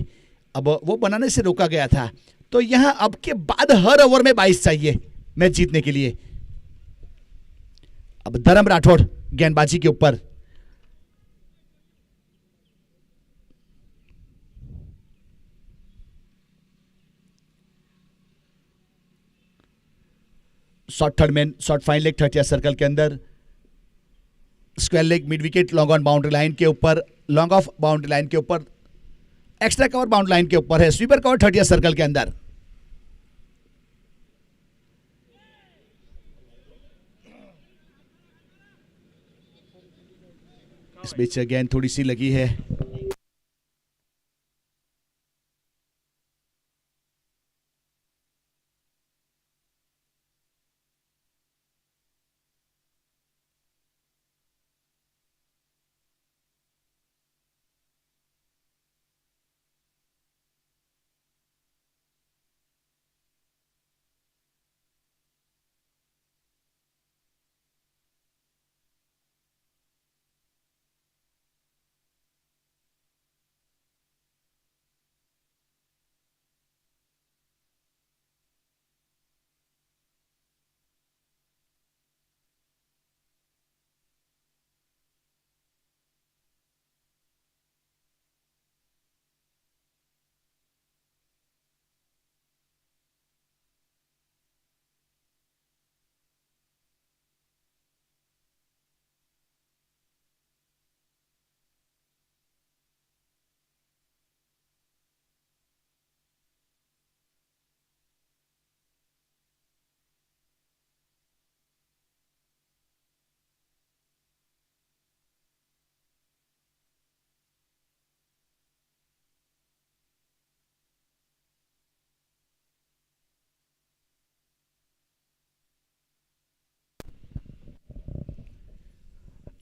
अब वो बनाने से रोका गया था, तो यहां अब के बाद हर ओवर में 22 चाहिए मैच जीतने के लिए। अब धर्म राठौड़ गेंदबाजी के ऊपर, short third man, short fine leg 30 circle के अंदर, square leg mid wicket, long on boundary line के ऊपर, लॉन्ग ऑफ बाउंड्री लाइन के ऊपर, एक्स्ट्रा कवर बाउंड्री लाइन के ऊपर है, स्वीपर कवर 30 सर्कल के अंदर। इस बीच गेंद थोड़ी सी लगी है,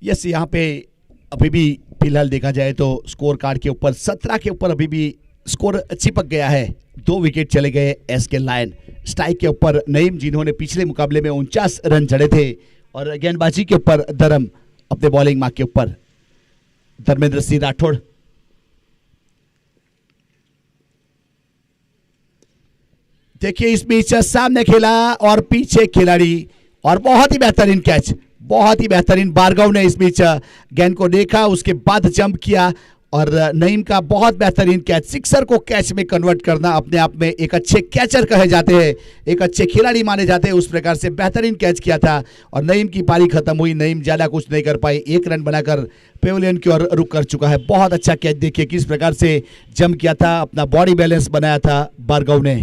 यस यहाँ पे अभी भी फिलहाल देखा जाए तो स्कोर कार्ड के ऊपर 17 के ऊपर अभी भी स्कोर चिपक गया है। 2 विकेट चले गए एसके लायन। स्ट्राइक के ऊपर नईम, जिन्होंने पिछले मुकाबले में 49 रन जड़े थे, और गेंदबाजी के ऊपर धर्म अपने बॉलिंग मार्क के ऊपर धर्मेंद्र सिंह राठौड़। देखिए इस बीच सामने खेला और पीछे खिलाड़ी, और बहुत ही बेहतरीन कैच, बहुत ही बेहतरीन। भार्गव ने इस बीच गेंद को देखा, उसके बाद जंप किया, और नईम का बहुत बेहतरीन कैच। सिक्सर को कैच में कन्वर्ट करना अपने आप में एक अच्छे कैचर कहे जाते हैं, एक अच्छे खिलाड़ी माने जाते हैं, उस प्रकार से बेहतरीन कैच किया था। और नईम की पारी खत्म हुई, नईम ज्यादा कुछ नहीं कर पाई, 1 रन बनाकर पेविलियन की ओर रुक कर चुका है। बहुत अच्छा कैच, देखिए किस प्रकार से जंप किया था, अपना बॉडी बैलेंस बनाया था भार्गव ने।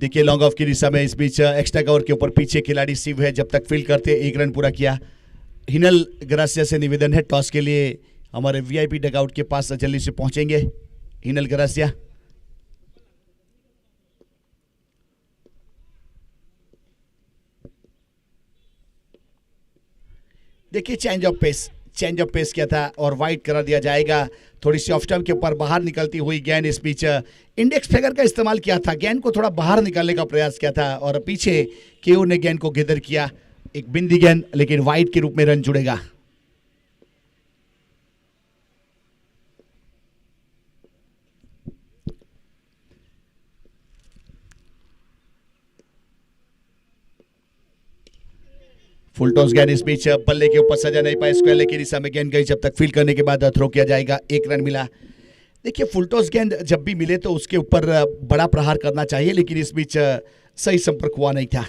देखिए लॉन्ग ऑफ की दिशा में इस बीच एक्स्ट्रा कवर के ऊपर पीछे खिलाड़ी शिव है, जब तक फील्ड करते 1 रन पूरा किया। हिनल ग्रासिया से निवेदन है टॉस के लिए हमारे वीआईपी डगआउट के पास जल्दी से पहुंचेंगे। हिनल ग्रासिया देखिए चेंज ऑफ पेस किया था और वाइड करा दिया जाएगा। थोड़ी सी ऑफ स्टंप के ऊपर बाहर निकलती हुई गेंद इस बीच इंडेक्स फिगर का इस्तेमाल किया था, गेंद को थोड़ा बाहर निकालने का प्रयास किया था और पीछे केयू ने गेंद को गिदर किया, एक बिंदी गेंद लेकिन वाइड के रूप में रन जुड़ेगा। फुल टॉस गेंद इस बीच बल्ले के ऊपर सजा नहीं पाए, स्क्वायर की दिशा में गेंद गई, जब तक फील्ड करने के बाद थ्रो किया जाएगा। 1 रन मिला। देखिए फुल टॉस गेंद जब भी मिले तो उसके ऊपर बड़ा प्रहार करना चाहिए, लेकिन इस बीच सही संपर्क हुआ नहीं था।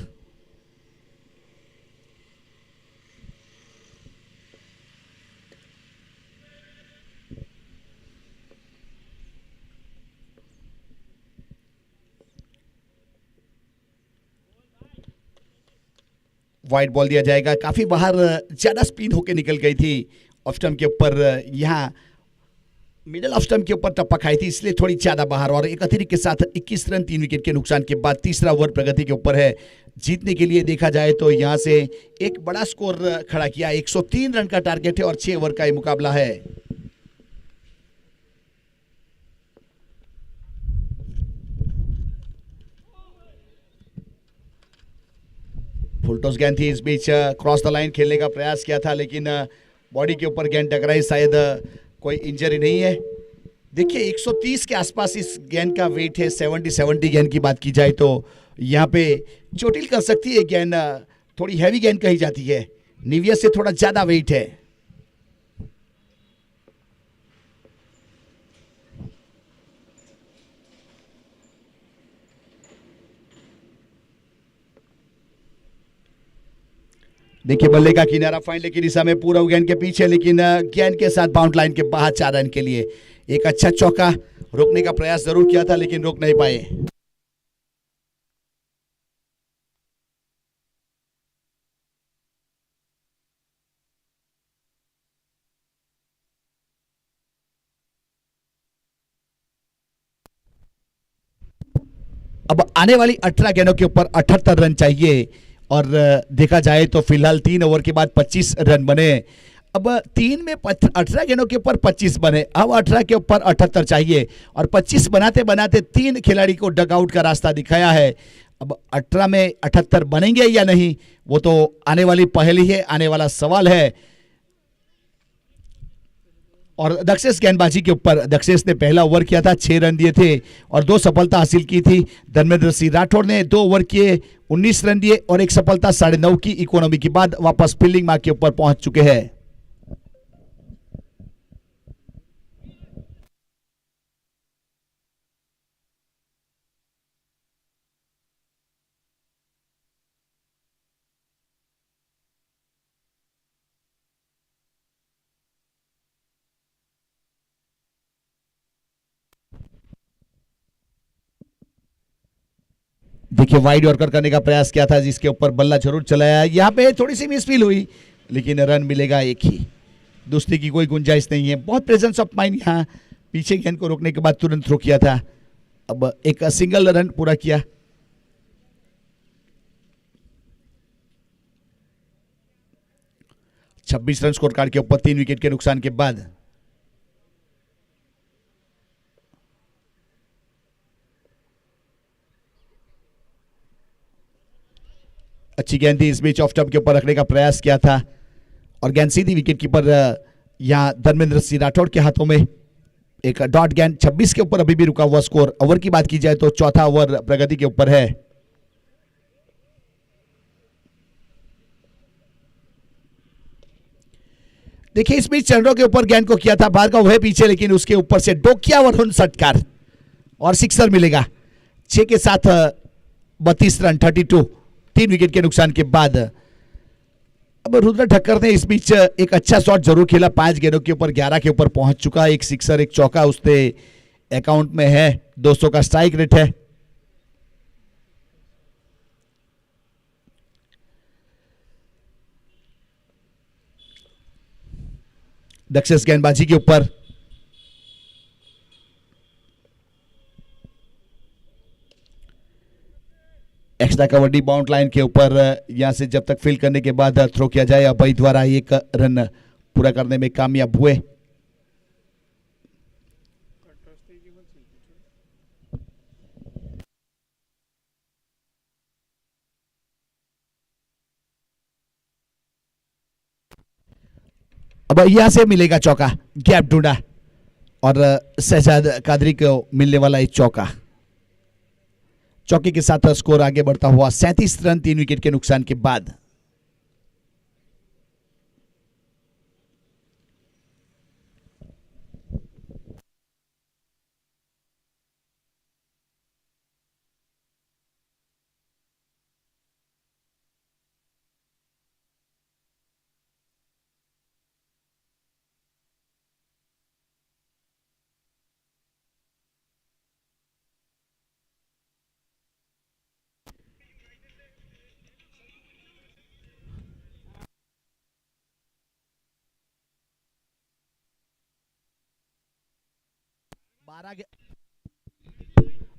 वाइड बॉल दिया जाएगा, काफी बाहर ज्यादा स्पिन होकर निकल गई थी ऑफ स्टंप के ऊपर, यहाँ मिडल ऑफ स्टंप के ऊपर टप्पा खाई थी, इसलिए थोड़ी ज्यादा बाहर। और एक अतिरिक्त के साथ 21 रन 3 विकेट के नुकसान के बाद तीसरा ओवर प्रगति के ऊपर है। जीतने के लिए देखा जाए तो यहाँ से एक बड़ा स्कोर खड़ा किया, 103 रन का टारगेट है और 6 ओवर का ये मुकाबला है। फुल टॉस गेंद थी, इस बीच क्रॉस द लाइन खेलने का प्रयास किया था, लेकिन बॉडी के ऊपर गेंद टकराई, शायद कोई इंजरी नहीं है। देखिए 130 के आसपास इस गेंद का वेट है। 70 गेंद की बात की जाए तो यहाँ पे चोटिल कर सकती है गेंद, थोड़ी हैवी गेंद कही जाती है, निविया से थोड़ा ज्यादा वेट है। देखिए बल्ले का किनारा फाइनल की दिशा में पूरा गेंद के पीछे, लेकिन गेंद के साथ बाउंड लाइन के बाहर 4 रन के लिए एक अच्छा चौका रोकने का प्रयास जरूर किया था, लेकिन रोक नहीं पाए। अब आने वाली 18 गेंदों के ऊपर 78 रन चाहिए और देखा जाए तो फिलहाल 3 ओवर के बाद 25 रन बने। अब 3 में 18 गेंदों के ऊपर 25 बने, अब 18 के ऊपर 78 चाहिए और 25 बनाते बनाते 3 खिलाड़ी को डगआउट का रास्ता दिखाया है। अब 18 में 78 बनेंगे या नहीं वो तो आने वाली पहेली है, आने वाला सवाल है। और दक्षेश गेंदबाजी के ऊपर दक्षेश ने पहला ओवर किया था, 6 रन दिए थे और 2 सफलता हासिल की थी। धर्मेंद्र सिंह राठौड़ ने 2 ओवर किए, 19 रन दिए और 1 सफलता 9.5 की इकोनॉमी के बाद वापस फील्डिंग मार्क के ऊपर पहुंच चुके हैं। देखिए वाइड यॉर्कर करने का प्रयास किया था, जिसके ऊपर बल्ला जरूर चलाया, यहाँ पे थोड़ी सी मिसफील हुई, लेकिन रन मिलेगा एक ही, दूसरे की कोई गुंजाइश नहीं है। बहुत प्रेजेंस ऑफ माइंड यहाँ, पीछे गेंद को रोकने के बाद तुरंत थ्रो किया था। अब एक सिंगल रन पूरा किया। छब्बीस रन स्कोर कार्ड के ऊपर 3 विकेट के नुकसान के बाद। अच्छी गेंद थी, इस बीच ऑफ स्टंप के ऊपर रखने का प्रयास किया था और गेंद सीधी विकेट कीपर यहां धर्मेंद्र सिंह राठौड़ के हाथों में। एक डॉट गेंद, 26 के ऊपर अभी भी रुका हुआ स्कोर। ओवर की बात की जाए तो चौथा ओवर प्रगति के ऊपर है। देखिए इस बीच चंद्रों के ऊपर गेंद को किया था भार्गव है पीछे, लेकिन उसके ऊपर से डोकिया वरुण सटकार और सिक्सर मिलेगा। 6 के साथ 32 रन 32, 3 विकेट के नुकसान के बाद। अब रुद्र ठक्कर ने इस बीच एक अच्छा शॉट जरूर खेला, 5 गेंदों के ऊपर 11 के ऊपर पहुंच चुका, एक सिक्सर एक चौका उसके अकाउंट में है, 200 का स्ट्राइक रेट है। दक्षेश गेंदबाजी के ऊपर, एक्स्ट्रा कबड्डी बाउंड लाइन के ऊपर यहां से जब तक फील्ड करने के बाद थ्रो किया जाए। अभय द्वारा एक रन पूरा करने में कामयाब हुए। अब यहां से मिलेगा चौका, गैप ढूंढा और शहजाद कादरी को मिलने वाला एक चौका। चौके के साथ स्कोर आगे बढ़ता हुआ 37 रन 3 विकेट के नुकसान के बाद।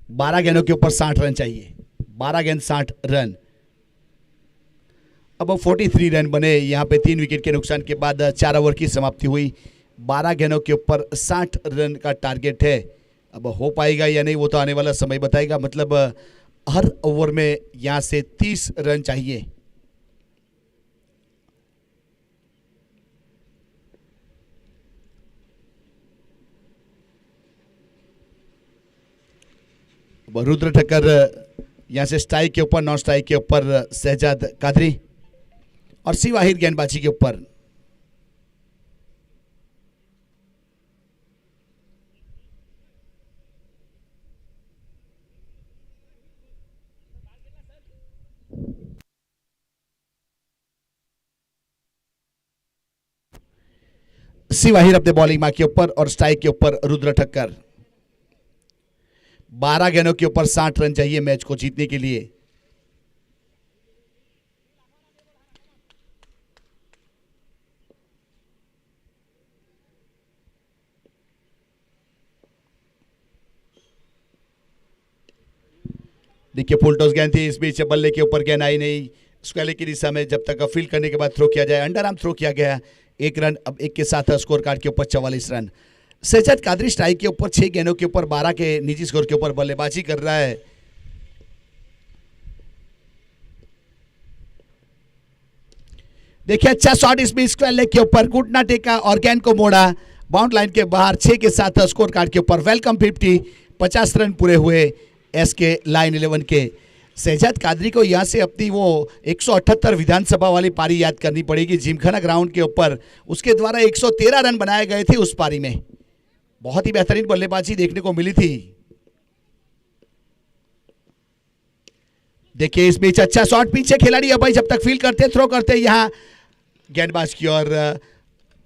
बारह गेंदों के ऊपर 60 रन चाहिए, 12 गेंद 60 रन। अब 43 रन बने यहाँ पे 3 विकेट के नुकसान के बाद 4 ओवर की समाप्ति हुई। 12 गेंदों के ऊपर 60 रन का टारगेट है। अब हो पाएगा या नहीं वो तो आने वाला समय बताएगा। मतलब हर ओवर में यहाँ से 30 रन चाहिए। रुद्र ठक्कर यहां से स्ट्राइक के ऊपर, नॉन स्ट्राइक के ऊपर शहजाद कादरी और सी वाहिद गेंदबाजी के ऊपर। सी वाहिद अपने बॉलिंग मार्क के ऊपर और स्ट्राइक के ऊपर रुद्र ठक्कर। 12 गेंदों के ऊपर 60 रन चाहिए मैच को जीतने के लिए। देखिए फुल टॉस गेंद थी, इस बीच बल्ले के ऊपर गेंद आई नहीं। स्क्वायर की दिशा में जब तक फील्ड करने के बाद थ्रो किया जाए, अंडर आर्म थ्रो किया गया, 1 रन। अब 1 के साथ स्कोर कार्ड के ऊपर 44 रन। शहजाद कादरी स्ट्राइक के ऊपर 6 गेंदों के ऊपर 12 के निजी स्कोर के ऊपर बल्लेबाजी कर रहा है। देखिए अच्छा शॉट, इसमें स्क्वायर लेग के ऊपर घुटना टेका और गेंद को मोड़ा बाउंड लाइन के बाहर। 6 के साथ स्कोर कार्ड के ऊपर वेलकम 50, 50 रन पूरे हुए एस के लाइन 11 के। शहजाद कादरी को यहां से अपनी वो 178 विधानसभा वाली पारी याद करनी पड़ेगी जिमखाना ग्राउंड के ऊपर। उसके द्वारा 113 रन बनाए गए थे उस पारी में। बहुत ही बेहतरीन बल्लेबाजी देखने को मिली थी। देखिए इस बीच अच्छा शॉट, पीछे खिलाड़ी अभय जब तक फील्ड करते थ्रो करते यहां गेंदबाज की ओर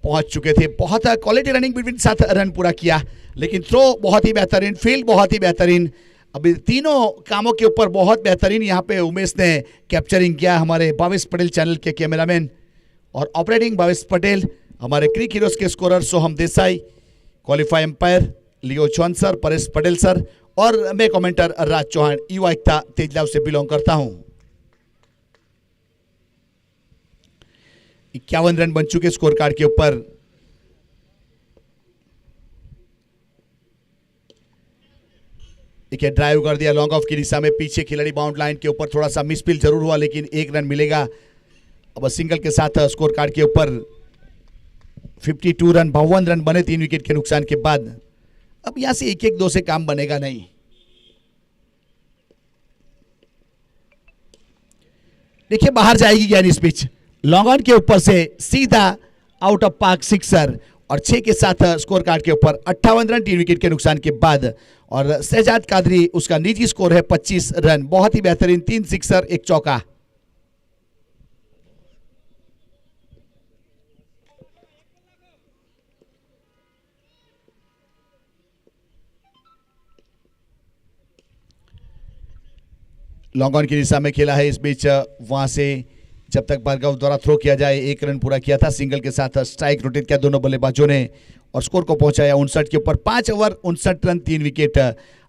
पहुंच चुके थे। बहुत क्वालिटी रनिंग बिटवीन 7 रन पूरा किया, लेकिन थ्रो बहुत ही बेहतरीन, फील्ड बहुत ही बेहतरीन। अभी तीनों कामों के ऊपर बहुत बेहतरीन यहाँ पे उमेश ने कैप्चरिंग किया। हमारे भावेश पटेल चैनल के कैमरामैन और ऑपरेटिंग भावेश पटेल, हमारे क्रिक हीरोज के स्कोरर सोहम देसाई, क्वालिफाई एम्पायर लियो चौहान सर, परेश पटेल सर और मैं कमेंटर राज चौहान, युवा एकता तेजलाव से बिलोंग करता हूं। 51 रन बन चुके स्कोर कार्ड के ऊपर। देखिए ड्राइव कर दिया लॉन्ग ऑफ की दिशा में, पीछे खिलाड़ी बाउंड लाइन के ऊपर थोड़ा सा मिसफील्ड जरूर हुआ, लेकिन 1 रन मिलेगा। अब सिंगल के साथ स्कोर कार्ड के ऊपर 52 रन, 52 रन बने 3 विकेट के नुकसान के बाद। अब यहां से 1-1-2 से काम बनेगा नहीं। देखिए बाहर जाएगी गेंद इस पिच, लॉन्ग ऑन के ऊपर से सीधा आउट ऑफ पार्क सिक्सर और 6 के साथ स्कोर कार्ड के ऊपर 58 रन 3 विकेट के नुकसान के बाद। और शहजाद कादरी उसका निजी स्कोर है 25 रन। बहुत ही बेहतरीन 3 सिक्सर 1 चौका। लॉन्ग ऑन की दिशा में खेला है, इस बीच वहां से जब तक भार्गव द्वारा थ्रो किया जाए। 1 रन पूरा किया था, सिंगल के साथ स्ट्राइक रोटेट किया दोनों बल्लेबाजों ने और स्कोर को पहुंचाया 59 के ऊपर। 5 ओवर 59 रन 3 विकेट।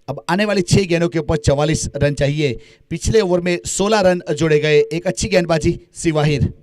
अब आने वाली 6 गेंदों के ऊपर 44 रन चाहिए। पिछले ओवर में 16 रन जोड़े गए। एक अच्छी गेंदबाजी सिवाहिर।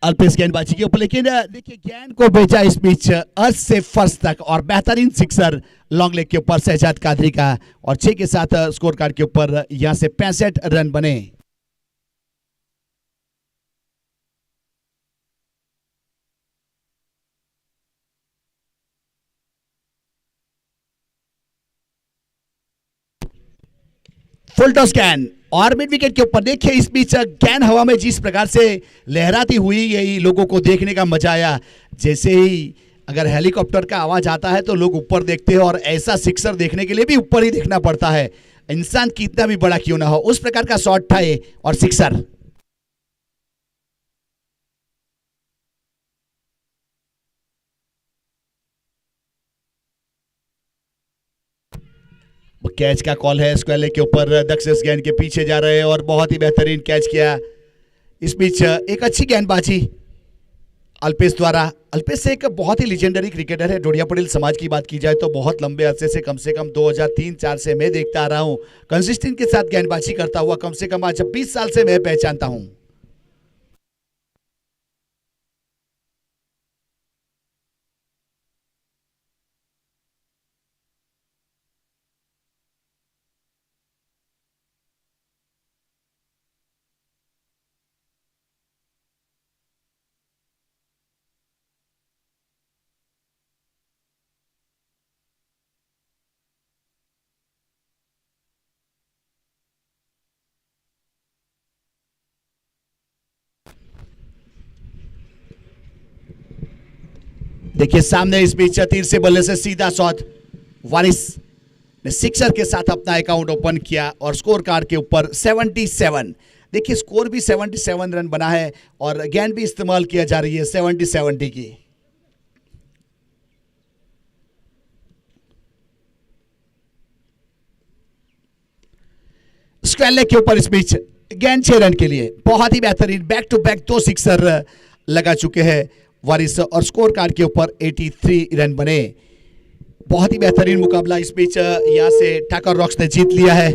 अल्पेश गेंदबाजी के ऊपर, लेकिन देखिए गेंद को भेजा इस बीच अर्श से फर्श तक और बेहतरीन सिक्सर लॉन्ग लेग के ऊपर शहजाद कादरी का और 6 के साथ स्कोर कार्ड के ऊपर यहां से 65 रन बने। फुल टॉस गेंद और मिड विकेट के ऊपर देखिए इस बीच गेंद हवा में जिस प्रकार से लहराती हुई यही लोगों को देखने का मजा आया। जैसे ही अगर हेलीकॉप्टर का आवाज आता है तो लोग ऊपर देखते हैं और ऐसा सिक्सर देखने के लिए भी ऊपर ही देखना पड़ता है, इंसान कितना भी बड़ा क्यों ना हो। उस प्रकार का शॉट था ये और सिक्सर। कैच का कॉल है स्क्वायर लेग के ऊपर। दक्षिश गेंद के पीछे जा रहे हैं और बहुत ही बेहतरीन कैच किया। इस बीच एक अच्छी गेंदबाजी अल्पेश द्वारा। अल्पेश एक बहुत ही लेजेंडरी क्रिकेटर है। डोडिया पटेल समाज की बात की जाए तो बहुत लंबे अरसे से, कम से कम 2003-4 से मैं देखता आ रहा हूं कंसिस्टेंट के साथ गेंदबाजी करता हुआ। कम से कम आज 20 साल से मैं पहचानता हूं। देखिए सामने इस बीच तीर से बल्ले से सीधा शॉट। वारिस ने सिक्सर के साथ अपना अकाउंट ओपन किया और स्कोर कार्ड के ऊपर 77। देखिए स्कोर भी 77 रन बना है और गेंद भी इस्तेमाल किया जा रही है 70 की। स्क्वायर लेग के ऊपर इस बीच गेंद 6 रन के लिए बहुत ही बेहतरीन बैक टू बैक 2 सिक्सर लगा चुके हैं वारिस और स्कोर कार्ड के ऊपर 83 रन बने। बहुत ही बेहतरीन मुकाबला इस बीच यहां से ठाकुर रॉक्स ने जीत लिया है।